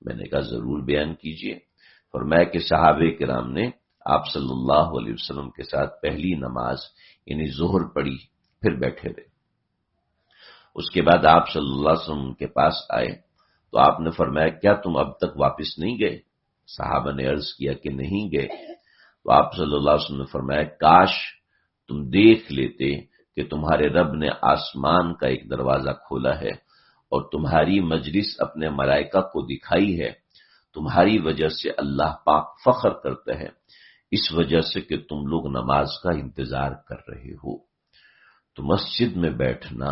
میں نے کہا ضرور بیان کیجئے۔ فرمایا کہ صحابہ کرام نے آپ صلی اللہ علیہ وسلم کے ساتھ پہلی نماز یعنی ظہر پڑھی، پھر بیٹھے رہے، اس کے بعد آپ صلی اللہ علیہ وسلم کے پاس آئے تو آپ نے فرمایا کیا تم اب تک واپس نہیں گئے؟ صحابہ نے عرض کیا کہ نہیں گئے، تو آپ صلی اللہ علیہ وسلم نے فرمایا کاش تم دیکھ لیتے کہ تمہارے رب نے آسمان کا ایک دروازہ کھولا ہے اور تمہاری مجلس اپنے ملائکہ کو دکھائی ہے، تمہاری وجہ سے اللہ پاک فخر کرتا ہے، اس وجہ سے کہ تم لوگ نماز کا انتظار کر رہے ہو۔ تو مسجد میں بیٹھنا،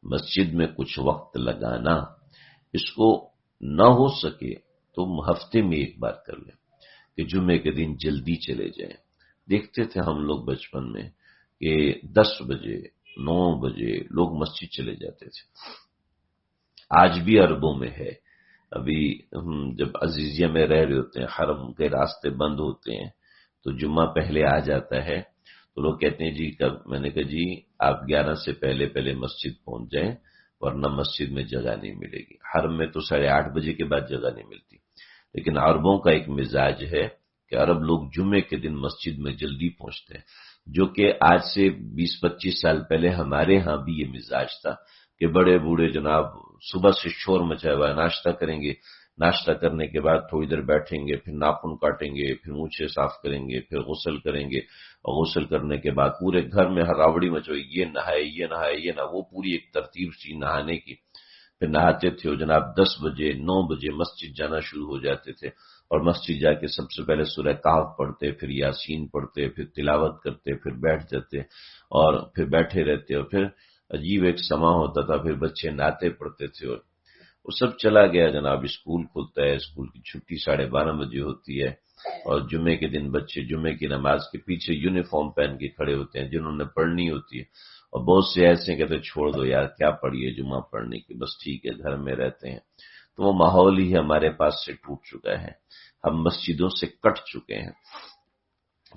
مسجد میں کچھ وقت لگانا، اس کو نہ ہو سکے تو ہفتے میں ایک بار کر لیں کہ جمعے کے دن جلدی چلے جائیں۔ دیکھتے تھے ہم لوگ بچپن میں کہ 10 بجے 9 بجے لوگ مسجد چلے جاتے تھے، آج بھی عربوں میں ہے۔ ابھی ہم جب عزیزیہ میں رہ رہے ہوتے ہیں، حرم کے راستے بند ہوتے ہیں تو جمعہ پہلے آ جاتا ہے تو لوگ کہتے ہیں جی کب، میں نے کہا جی آپ 11 سے پہلے مسجد پہنچ جائیں ورنہ مسجد میں جگہ نہیں ملے گی۔ حرم میں تو 8:30 بجے کے بعد جگہ نہیں ملتی، لیکن عربوں کا ایک مزاج ہے کہ عرب لوگ جمعے کے دن مسجد میں جلدی پہنچتے ہیں، جو کہ آج سے 20-25 سال پہلے ہمارے ہاں بھی یہ مزاج تھا کہ بڑے بوڑھے جناب صبح سے شور مچایا ہوا ہے، ناشتہ کریں گے، ناشتہ کرنے کے بعد تھوڑی دیر بیٹھیں گے، پھر ناخن کاٹیں گے، پھر مونچھیں صاف کریں گے، پھر غسل کریں گے، اور غسل کرنے کے بعد پورے گھر میں ہراوڑی مچوئی، یہ نہائے یہ نہائے یہ نہ، وہ پوری ایک ترتیب تھی نہانے کی۔ پھر نہاتے تھے اور جناب 10 بجے 9 بجے مسجد جانا شروع ہو جاتے تھے، اور مسجد جا کے سب سے پہلے سورہ کہف پڑھتے، پھر یاسین پڑھتے، پھر تلاوت کرتے، پھر بیٹھ جاتے اور پھر بیٹھے رہتے، اور پھر عجیب ایک سما ہوتا تھا، پھر بچے نعتیں پڑھتے تھے، اور وہ سب چلا گیا جناب۔ اسکول کھلتا ہے، اسکول کی چھٹی 12:30 بجے ہوتی ہے، اور جمعے کے دن بچے جمعے کی نماز کے پیچھے یونیفارم پہن کے کھڑے ہوتے ہیں جنہوں نے پڑھنی ہوتی ہے، اور بہت سے ایسے کہتے ہیں چھوڑ دو یار کیا پڑھیے جمعہ پڑھنے کی، بس ٹھیک ہے گھر میں رہتے ہیں۔ تو وہ ماحول ہی ہمارے پاس سے ٹوٹ چکا ہے، ہم مسجدوں سے کٹ چکے ہیں۔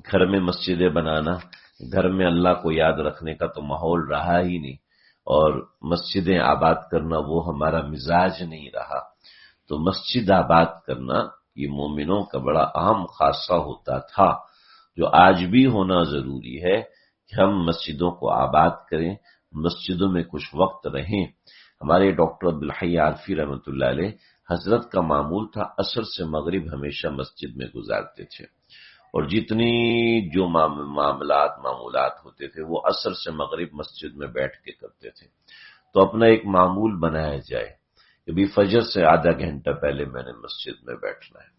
گھر میں مسجدیں بنانا، گھر میں اللہ کو یاد رکھنے کا تو ماحول رہا ہی نہیں، اور مسجدیں آباد کرنا وہ ہمارا مزاج نہیں رہا۔ تو مسجد آباد کرنا یہ مومنوں کا بڑا اہم خاصہ ہوتا تھا، جو آج بھی ہونا ضروری ہے کہ ہم مسجدوں کو آباد کریں، مسجدوں میں کچھ وقت رہیں۔ ہمارے ڈاکٹر عبدالحی عارفی رحمۃ اللہ علیہ حضرت کا معمول تھا عصر سے مغرب ہمیشہ مسجد میں گزارتے تھے، اور جتنی جو معمولات ہوتے تھے وہ عصر سے مغرب مسجد میں بیٹھ کے کرتے تھے۔ تو اپنا ایک معمول بنایا جائے کہ بھی فجر سے آدھا گھنٹہ پہلے میں نے مسجد میں بیٹھنا ہے،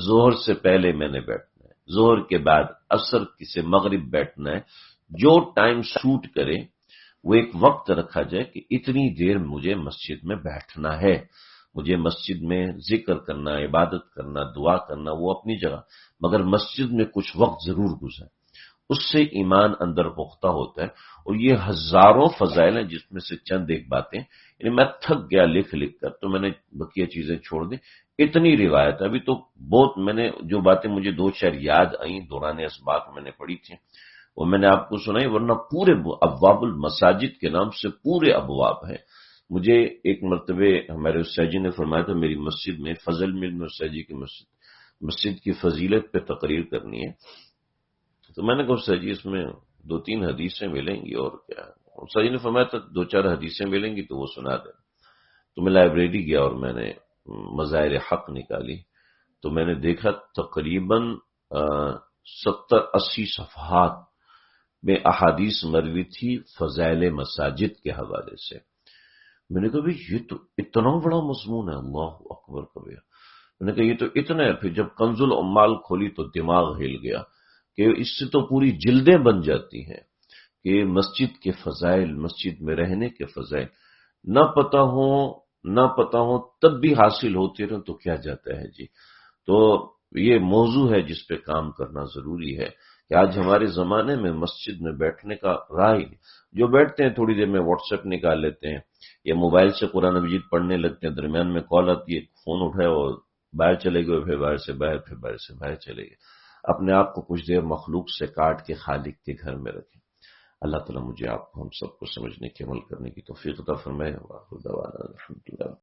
ظہر سے پہلے میں نے بیٹھنا ہے، ظہر کے بعد عصر سے مغرب بیٹھنا ہے۔ جو ٹائم سوٹ کرے وہ ایک وقت رکھا جائے کہ اتنی دیر مجھے مسجد میں بیٹھنا ہے، مجھے مسجد میں ذکر کرنا، عبادت کرنا، دعا کرنا، وہ اپنی جگہ، مگر مسجد میں کچھ وقت ضرور گزرے۔ اس سے ایمان اندر پختہ ہوتا ہے۔ اور یہ ہزاروں فضائل ہیں جس میں سے چند ایک باتیں، یعنی میں تھک گیا لکھ کر تو میں نے بقیہ چیزیں چھوڑ دی۔ اتنی روایت ابھی تو بہت، میں نے جو باتیں مجھے دو چار یاد آئیں دوران اسباق میں نے پڑھی تھیں وہ میں نے آپ کو سنائی، ورنہ پورے ابواب المساجد کے نام سے پورے ابواب ہیں۔ مجھے ایک مرتبہ ہمارے استاد جی نے فرمایا تھا میری مسجد میں، فضل مل میں استاد جی کی مسجد کی فضیلت پہ تقریر کرنی ہے، تو میں نے کہا استاد جی اس میں 2-3 حدیثیں ملیں گی اور کیا۔ استاد جی نے فرمایا تھا 2-4 حدیثیں ملیں گی تو وہ سنا دیں۔ تو میں لائبریری گیا اور میں نے مظاہر حق نکالی، تو میں نے دیکھا تقریباً 70-80 صفحات میں احادیث مروی تھی فضائل مساجد کے حوالے سے۔ میں نے کہا بھئی یہ تو اتنا بڑا مضمون ہے، اللہ اکبر کبیر۔ میں نے کہا یہ تو اتنا ہے۔ پھر جب کنز العمال کھولی تو دماغ ہل گیا کہ اس سے تو پوری جلدیں بن جاتی ہیں کہ مسجد کے فضائل، مسجد میں رہنے کے فضائل نہ پتہ ہوں تب بھی حاصل ہوتے رہے تو کیا جاتا ہے جی۔ تو یہ موضوع ہے جس پہ کام کرنا ضروری ہے کہ آج ہمارے زمانے میں مسجد میں بیٹھنے کا راہ ہی نہیں۔ جو بیٹھتے ہیں تھوڑی دیر میں واٹس ایپ نکال لیتے ہیں یا موبائل سے قرآن مجید پڑھنے لگتے ہیں، درمیان میں کال آتی ہے، فون اٹھائے اور باہر چلے گئے، پھر باہر سے باہر، پھر باہر سے باہر چلے گئے۔ اپنے آپ کو کچھ دیر مخلوق سے کاٹ کے خالق کے گھر میں رکھیں۔ اللہ تعالیٰ مجھے آپ کو ہم سب کو سمجھنے کے عمل کرنے کی توفیق عطا فرمائے۔ وآخر دعوانا الحمدللہ۔